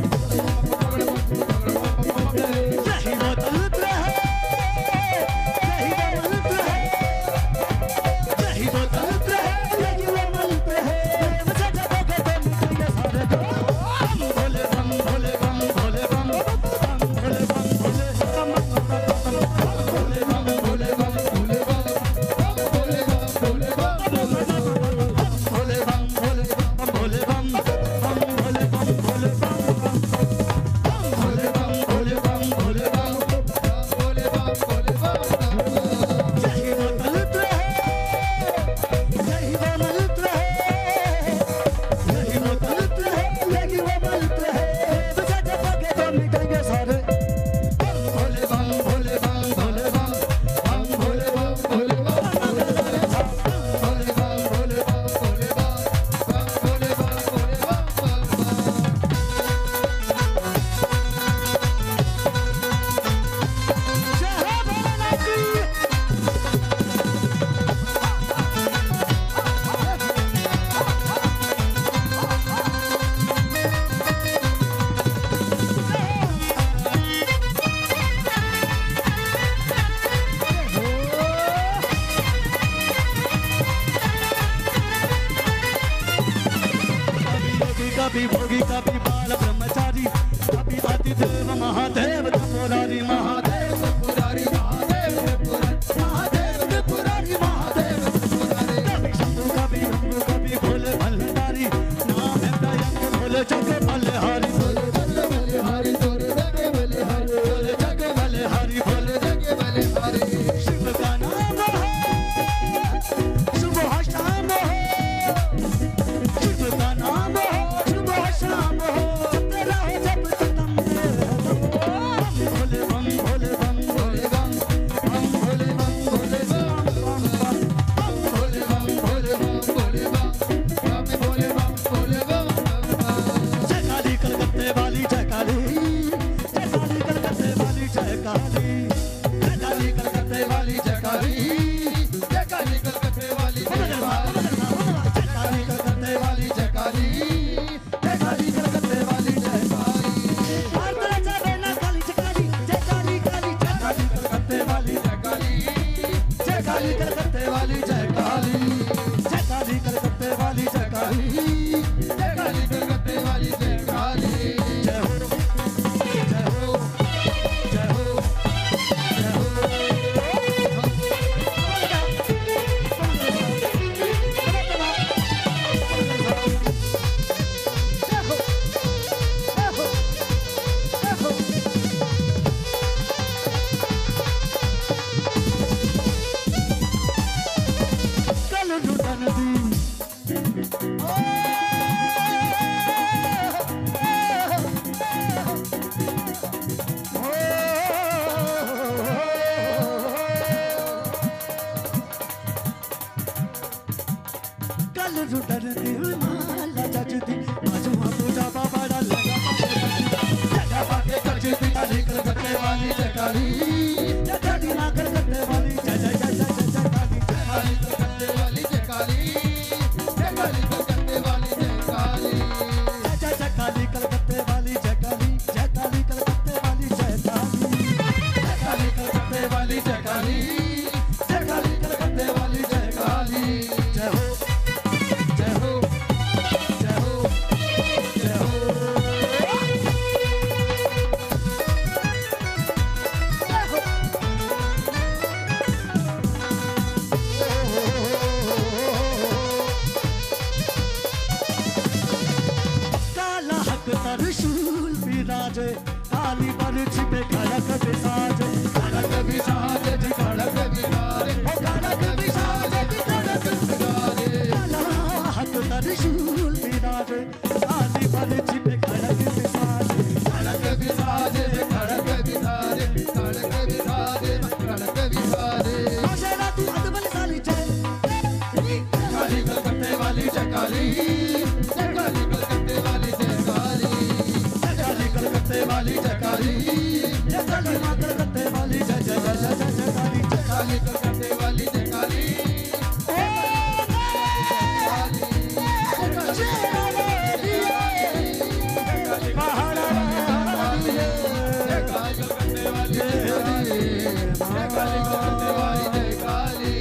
B: कभी भोगी कभी बाल ब्रह्मचारी, कभी आदिदेव महादेव त्रिपुरारी महादेव
C: पुरारी महादेव त्रिपुरारी महादेव त्रिपुरारी महादेव त्रिपुरारी
B: कभी शंभु कभी रंगू कभी भोले भंडारी, नाम है दयंग भोले जग बलिहारी,
C: भोले जग बलिहारी भोले जग बलिहारी
B: भोले जग बलिहारी भोले
C: जग बलिहारी
B: शिव का नाम है सुबह शाम हो, शिव का नाम हो सुबह शाम हो, तेरा हो जब तम भोले बम भोले बम
C: भोले बम बम भोले बम भोले बम बम भोले बम भोले बम भोले बम बम भोले बम भोले बम
B: जय काली कलकत्ते वाली जय काली, जय काली कलकत्ते वाली जय काली, जय काली कलकत्ते वाली जय काली,
C: जय काली कलकत्ते वाली जय काली
B: जय काली कलकत्ते वाली
C: जय काली जय काली कलकत्ते वाली जय काली
B: हर तरह जावे ना काली जय काली, जय काली काली जय काली कलकत्ते वाली
C: जय काली
B: जय काली कलकत्ते वाली जय काली, जय काली कलकत्ते वाली जय काली,
C: जय काली कलकत्ते वाली जय काली
B: जय हो जय हो जय हो जय हो कल लुटन दी कल लुटन दी माला जजदी बाजुआ पूजा बाबा लगा लगा पाके जजदी काली कलकत्ते वाली जय काली, जय काली ना कलकत्ते वाली जय जय जय जय जय जय काली जय
C: काली कलकत्ते वाली जय काली जय काली कलकत्ते वाली जय काली
B: जय जय काली कलकत्ते वाली जय काली, जय काली कलकत्ते वाली जय काली, जय काली कलकत्ते वाली जय काली, जय काली कलकत्ते वाली जय काली, जय हो जय हो जय हो जय हो काला हक त्रिशूल विराजे, काली पर छिपे खड़क विसाजे,
C: खड़क विसाज जी खड़क विसारे ओ खड़क विसाज जी खड़क विसारे
B: काला हक त्रिशूल विराजे, काली पर छिपे खड़क विसाजे,
C: खड़क विसाज जी खड़क विसारे खड़क विसारे खड़क विसारे
B: नौशेरा तू अदबल साली जय
C: काली कलकत्ते वाली जय काली जय काली कलकत्ते वाली जय काली
B: जय काली कलकत्ते वाली जय काली, जय काली माँ कलकत्ते वाली जय जय जय जय जय जय काली जय
C: काली कलकत्ते वाली जय काली जय काली कलकत्ते वाली जय काली जय काली कलकत्ते वाली जय काली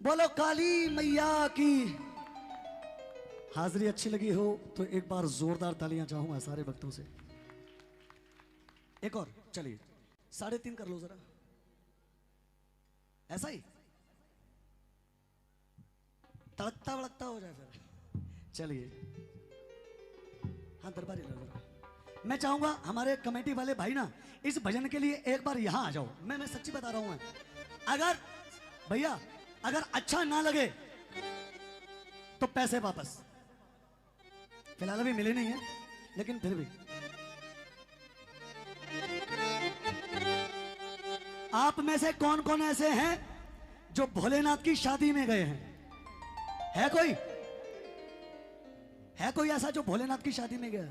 B: बोलो काली मैया की। हाजिरी अच्छी लगी हो तो एक बार जोरदार तालियां चाहूंगा सारे भक्तों से। एक और चलिए 3.5 कर लो जरा, ऐसा ही तड़कता भड़कता हो जाए फिर। चलिए हाँ दरबारी लो जरा। मैं चाहूंगा हमारे कमेटी वाले भाई ना इस भजन के लिए एक बार यहां आ जाओ। मैं सच्ची बता रहा हूं। अगर भैया अगर अच्छा ना लगे तो पैसे वापस। फिलहाल अभी मिले नहीं है लेकिन फिर भी आप में से कौन कौन ऐसे हैं जो भोलेनाथ की शादी में गए हैं? है कोई? है कोई ऐसा जो भोलेनाथ की शादी में गया?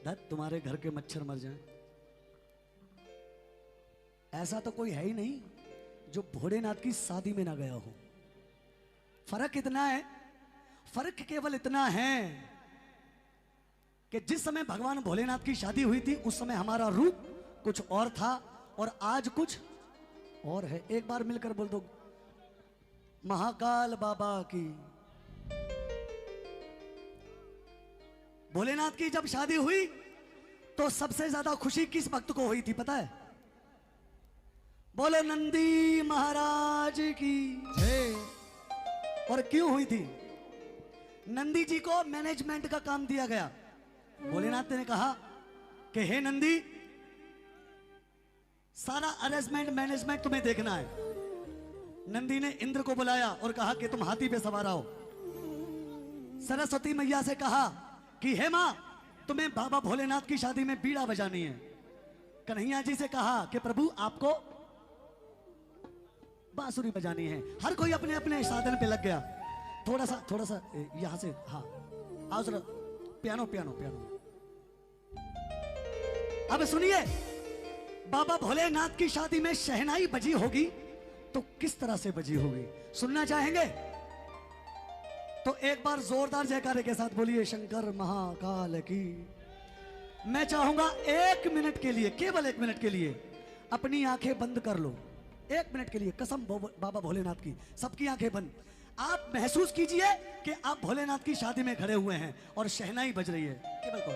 B: धत तुम्हारे घर के मच्छर मर जाएं। ऐसा तो कोई है ही नहीं जो भोलेनाथ की शादी में ना गया हो। फर्क इतना है, फर्क केवल इतना है कि जिस समय भगवान भोलेनाथ की शादी हुई थी उस समय हमारा रूप कुछ और था और आज कुछ और है। एक बार मिलकर बोल दो महाकाल बाबा की। भोलेनाथ की जब शादी हुई तो सबसे ज्यादा खुशी किस भक्त को हुई थी पता है? बोलो नंदी महाराज की। और क्यों हुई थी? नंदी जी को मैनेजमेंट का काम दिया गया। भोलेनाथ ने कहा कि हे नंदी, सारा अरेंजमेंट मैनेजमेंट तुम्हें देखना है। नंदी ने इंद्र को बुलाया और कहा कि तुम हाथी पे सवार आओ। सरस्वती मैया से कहा कि हे मां, तुम्हें बाबा भोलेनाथ की शादी में बीड़ा बजानी है। कन्हैया जी से कहा कि प्रभु आपको बांसुरी बजानी है। हर कोई अपने अपने साधन पे लग गया। थोड़ा सा यहां से, हाँ आओ जरा, पियानो पियानो पियानो। अब सुनिए, बाबा भोलेनाथ की शादी में शहनाई बजी होगी तो किस तरह से बजी होगी, सुनना चाहेंगे? तो एक बार जोरदार जयकारे के साथ बोलिए शंकर महाकाल की। मैं चाहूंगा 1 मिनट के लिए, केवल 1 मिनट के लिए अपनी आंखें बंद कर लो। 1 मिनट के लिए, कसम बाबा भोलेनाथ की, सबकी आंखें बंद। आप महसूस कीजिए कि आप भोलेनाथ की शादी में खड़े हुए हैं और शहनाई बज रही है। केवल को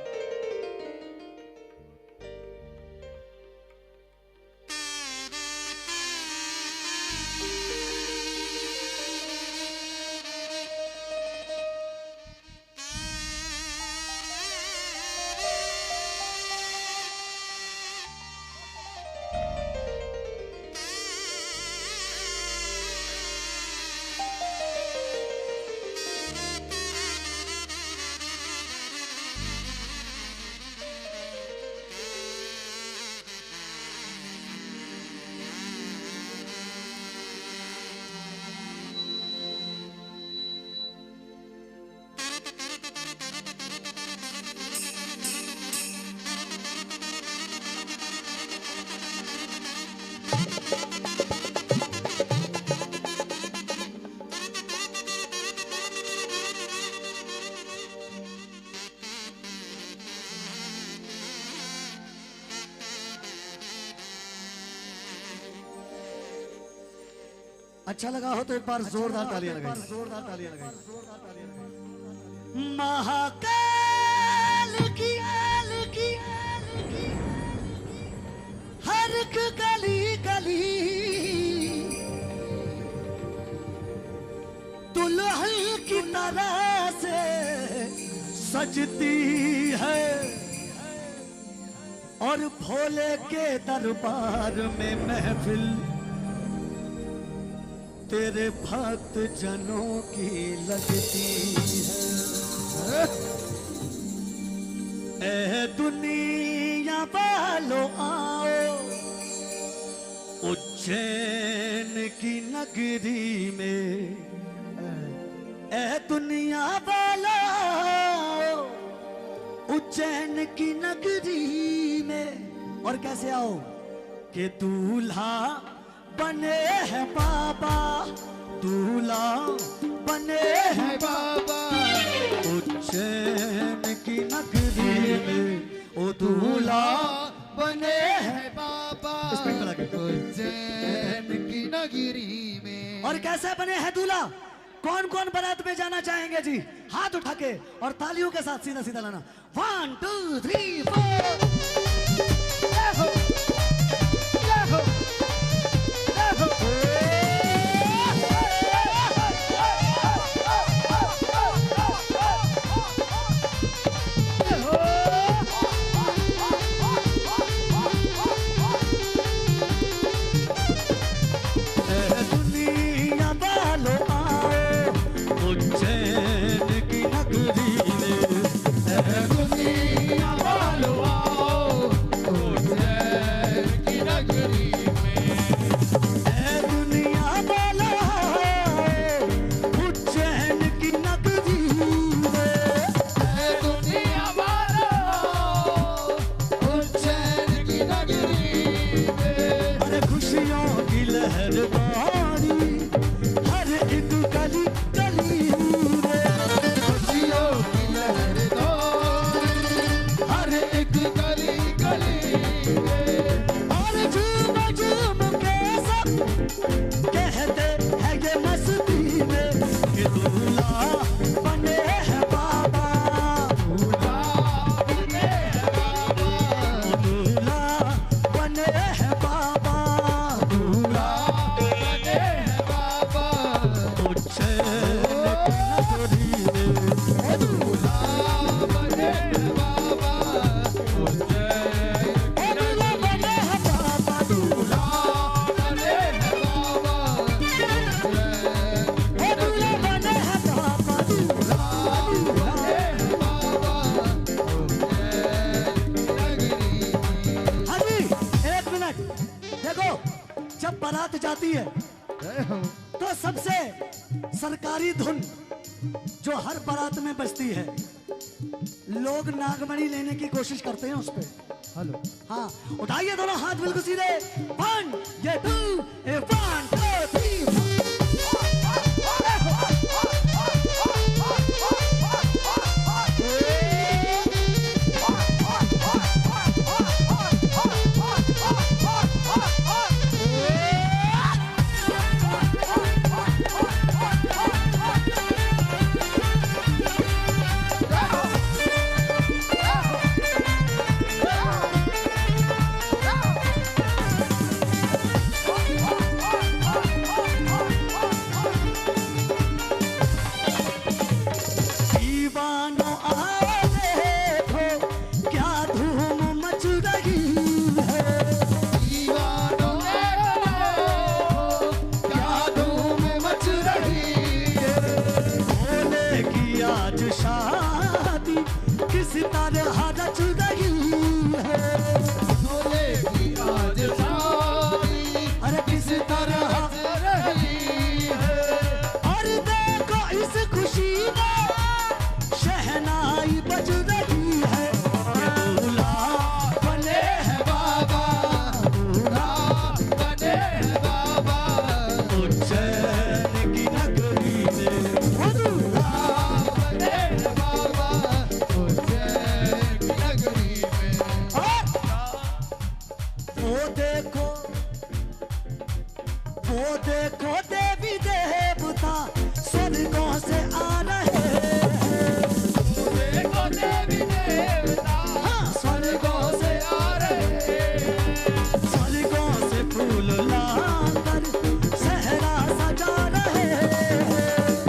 B: अच्छा लगा हो तो एक बार जोरदार तालियां लगाइए। जोरदार तालियां लगाइए। महाकाल की हर एक गली गली दुल्हन की तरह से सजती है और भोले के दरबार में महफिल तेरे भक्त जनों की लगती है। ए दुनिया वालों आओ उज्जैन की नगरी में। ए दुनिया वालों आओ उज्जैन की नगरी में। और कैसे आओ कि दूल्हा बने हैं बाबा, दूल्हा बने हैं बाबा उज्जैन की नगरी में। ओ दूल्हा बने हैं बाबा
C: उज्जैन की नगरी में।
B: और कैसे बने हैं दूल्हा? कौन कौन बारात में जाना चाहेंगे जी? हाथ उठा के और तालियों के साथ सीधा सीधा लाना। 1 2 3 4।
C: दुनिया वालों आओ
B: बारात जाती है
A: जय हो।
B: तो सबसे सरकारी धुन जो हर बारात में बजती है, लोग नागमणि लेने की कोशिश करते हैं उस पे।
A: हेलो।
B: हाँ, उठाइए दोनों हाथ बिल्कुल सीधे। 1 ये 2 1 2 3 दीवानो आओ देखो क्या धूम मच रही है।
C: दीवानों क्या धूम मच रही है।
B: भोले की आज शादी किस तरह रच रही है।
C: भोले की आज शादी
B: अरे किस तरह
C: रही है।
B: और देखो इस खुशी में शहनाई बज रही है। ये दूल्हा बने
C: है बाबा, दूल्हा बने है बाबा।
B: उज्जैन की नगरी में वो दूल्हा
C: बने है बाबा, उज्जैन की नगरी में।
B: वो देखो देवी देवता स्वर्गों से आ रहे हैं।
C: देखो देवी देवता
B: हाँ,
C: स्वर्गों से आ रहे हैं।
B: स्वर्गों से फूल लाकर सहरा सजा रहे हैं।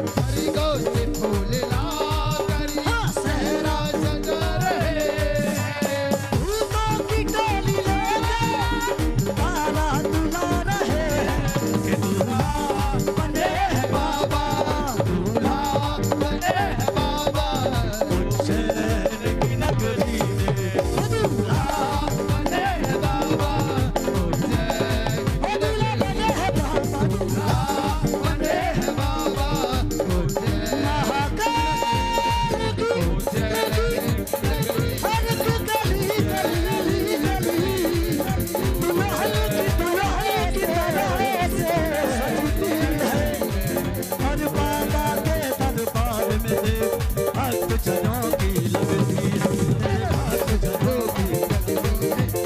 C: स्वर्गों से फूल लाकर
B: हाँ,
C: सहरा सजा रहे हैं।
B: दूतों की टोली लेकर बारात ला रहे हैं। कि दूल्हा बने हैं
C: बाबा, दूल्हा बने है बाबा।
B: उज्जैन की नगरी में वो दूल्हा
C: बने है बाबा, उज्जैन
B: वो दूल्हा बने हैं बाबा। दूल्हा
C: बने है बाबा, उज्जैन
B: महाकाल की
C: उज्जैन नगरी।
B: हर गली गली गली दुल्हन की तरह से सजती है। और बाबा के दरबार में देख भक्त जनों की लगती है। भक्त जनों की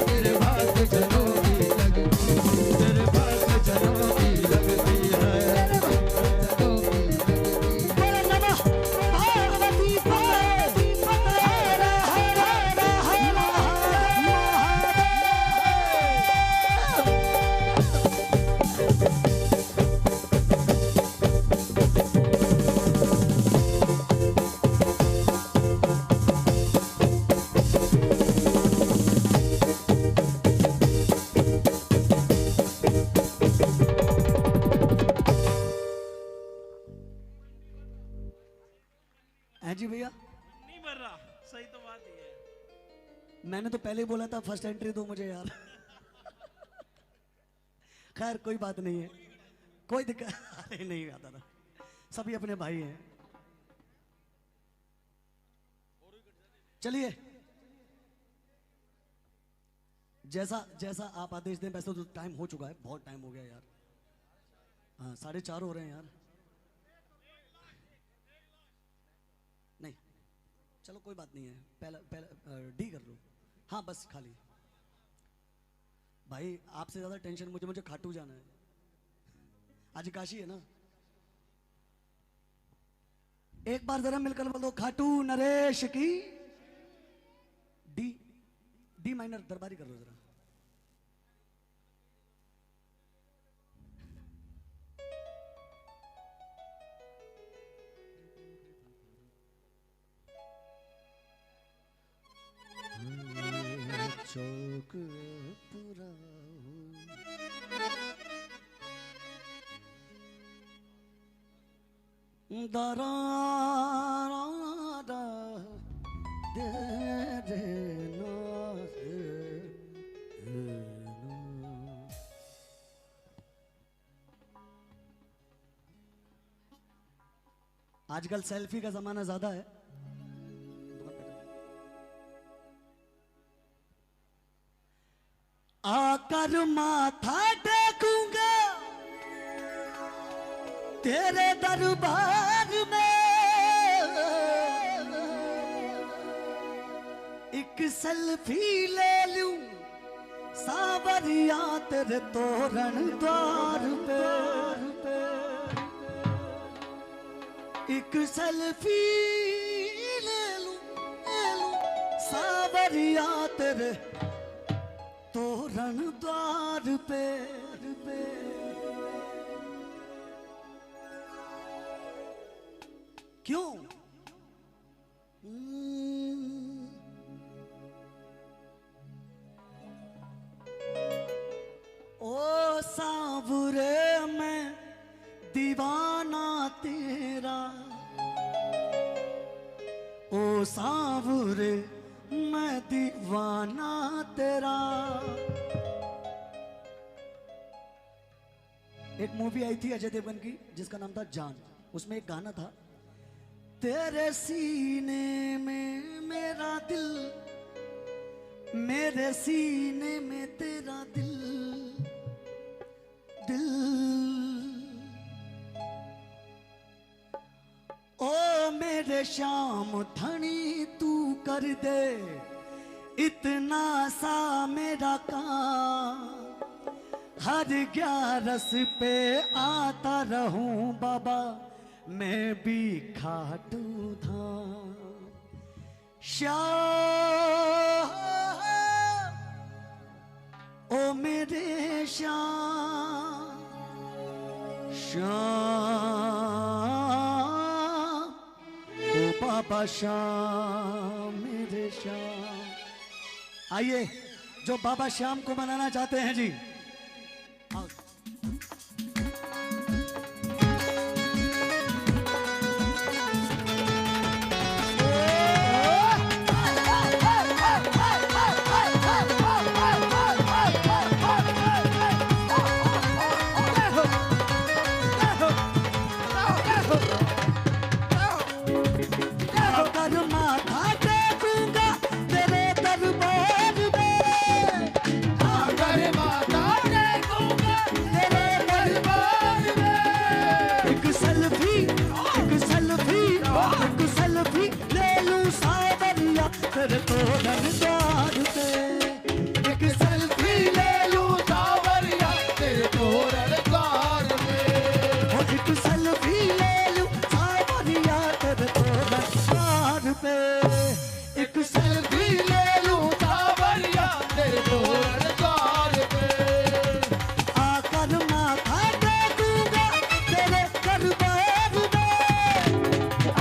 C: तेरे भक्त जनों की लगती
B: तेरे भक्त जनों की लगती है। बोलो नमः भगवती पार्वती पते हर हर हर महादेव। हैं जी भैया,
D: नहीं मर रहा, सही तो बात ही है।
B: मैंने तो पहले ही बोला था फर्स्ट एंट्री दो मुझे यार। खैर कोई बात नहीं है, कोई दिक्कत अरे नहीं आता था, सभी अपने भाई हैं। चलिए जैसा जैसा आप आदेश दें। वैसे तो टाइम हो चुका है, बहुत टाइम हो गया यार। हाँ 4:30 हो रहे हैं यार। नहीं चलो कोई बात नहीं है, पहला पहला डी कर लो। हाँ बस खाली भाई, आपसे ज्यादा टेंशन मुझे खाटू जाना है। आज काशी है ना। एक बार जरा मिलकर बोलो खाटू नरेश की। डी डी माइनर दरबारी कर लो जरा।
A: चौक पूरा
B: दरारा दे रे ना से ना। आजकल सेल्फी का जमाना ज्यादा है। आकर माथा टेकूंगा तेरे दरबार में, एक सेल्फी ले लूं सावरिया तेरे तोरण द्वार पे, एक सेल्फी ले लूं सावरिया तेरे तोरण द्वार पे। क्यों? ओ सांवरे मैं दीवाना तेरा, ओ सांवरे मैं दीवाना तेरा। एक मूवी आई थी अजय देवगन की जिसका नाम था जान, उसमें एक गाना था, तेरे सीने में मेरा दिल, मेरे सीने में तेरा दिल, दिल। ओ मेरे श्याम धनी तू कर दे इतना सा मेरा काम, हर 11 पे आता रहूं बाबा मैं भी खाटू धाम। श्याम ओ मेरे श्याम, श्याम ओ बाबा श्याम मेरे श्याम। आइए जो बाबा श्याम को मनाना चाहते हैं जी, आओ। तेरे तोरण द्वार पे, एक सेल्फी ले लूं सावरिया तेरे तोरण द्वार पे, एक सेल्फी ले लूं सावरिया तेरे तोरण द्वार पे, एक सेल्फी ले लूं सावरिया तेरे तोरण द्वार पे। आकर माथा टेकूंगा तेरे दरबार में,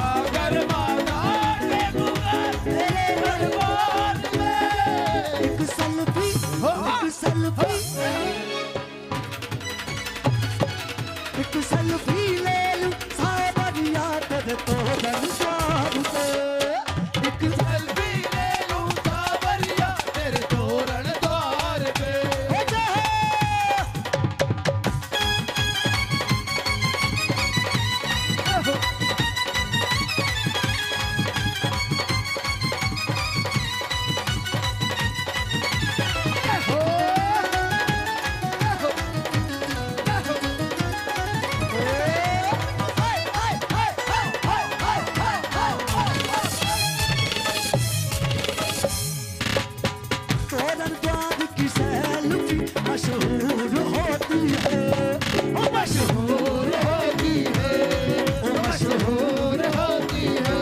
B: आकर माथा टेकूंगा तेरे दरबार में, एक सेल्फी ले लूं सावरिया तेरे तोरण द्वार पे, एक सेल्फी ले लूं सावरिया तेरे तोरण द्वार पे। तोरण द्वार की सेल्फी मशहूर होती है, ओ मशहूर होती है, ओ मशहूर होती है।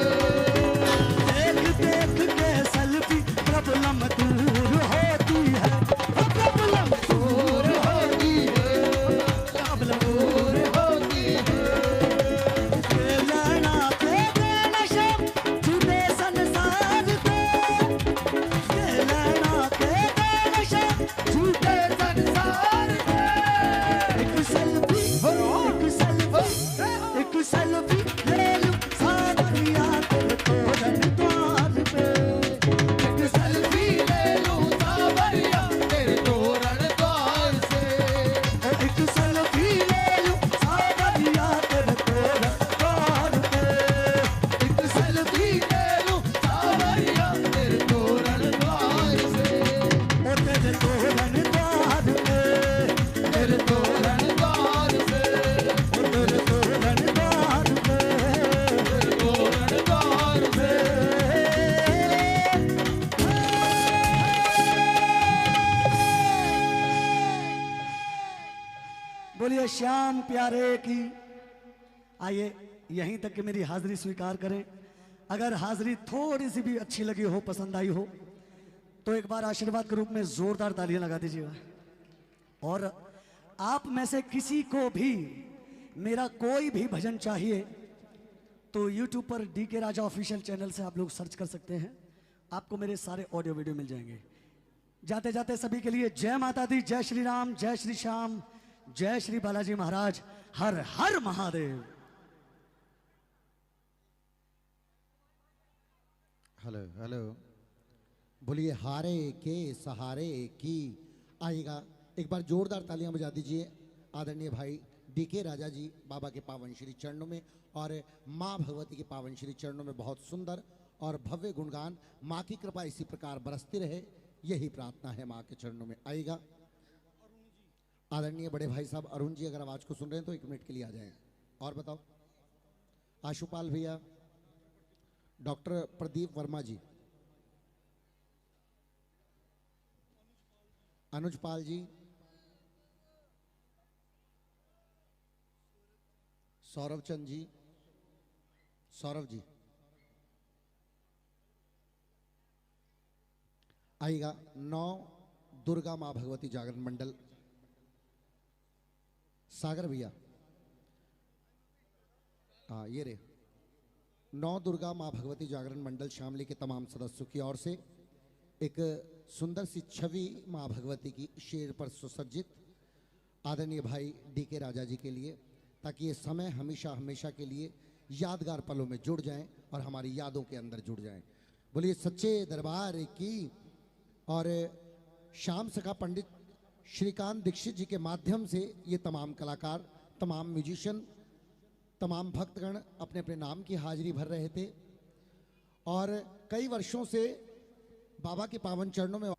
B: देख देख के सेल्फी प्रॉब्लम दूर होती है, प्रॉब्लम दूर होती है, प्रॉब्लम दूर होती है। के लेना के देना शब छूटे संसार को, के लेना के देना शब छूटे संसार को। एक सेल्फी बोलिए श्याम प्यारे की। आइए यहीं तक कि मेरी हाजिरी स्वीकार करें। अगर हाजिरी थोड़ी सी भी अच्छी लगी हो, पसंद आई हो, तो एक बार आशीर्वाद के रूप में जोरदार तालियां लगा दीजिएगा। और आप में से किसी को भी मेरा कोई भी भजन चाहिए तो YouTube पर DK राजा ऑफिशियल चैनल से आप लोग सर्च कर सकते हैं, आपको मेरे सारे ऑडियो वीडियो मिल जाएंगे। जाते जाते सभी के लिए जय माता दी, जय श्री राम, जय श्री श्याम, जय श्री बालाजी महाराज, हर हर महादेव।
C: हेलो हेलो, बोलिए हारे के सहारे की। आएगा एक बार जोरदार तालियां बजा दीजिए आदरणीय भाई DK राजा जी बाबा के पावन श्री चरणों में और माँ भगवती के पावन श्री चरणों में बहुत सुंदर और भव्य गुणगान। माँ की कृपा इसी प्रकार बरसती रहे, यही प्रार्थना है माँ के चरणों में। आएगा आदरणीय बड़े भाई साहब अरुण जी, अगर आवाज को सुन रहे हैं तो 1 मिनट के लिए आ जाएं। और बताओ आशुपाल भैया, डॉक्टर प्रदीप वर्मा जी, अनुज पाल जी, सौरभ चंद जी, सौरभ जी। आएगा 9 दुर्गा माँ भगवती जागरण मंडल, सागर भैया। हाँ ये रे 9 दुर्गा माँ भगवती जागरण मंडल शामली के तमाम सदस्यों की ओर से एक सुंदर सी छवि माँ भगवती की शेर पर सुसज्जित आदरणीय भाई DK राजा जी के लिए, ताकि ये समय हमेशा हमेशा के लिए यादगार पलों में जुड़ जाएं और हमारी यादों के अंदर जुड़ जाएं। बोलिए सच्चे दरबार की। और श्याम सखा पंडित श्रीकांत दीक्षित जी के माध्यम से ये तमाम कलाकार, तमाम म्यूजिशियन, तमाम भक्तगण अपने अपने नाम की हाजिरी भर रहे थे और कई वर्षों से बाबा के पावन चरणों में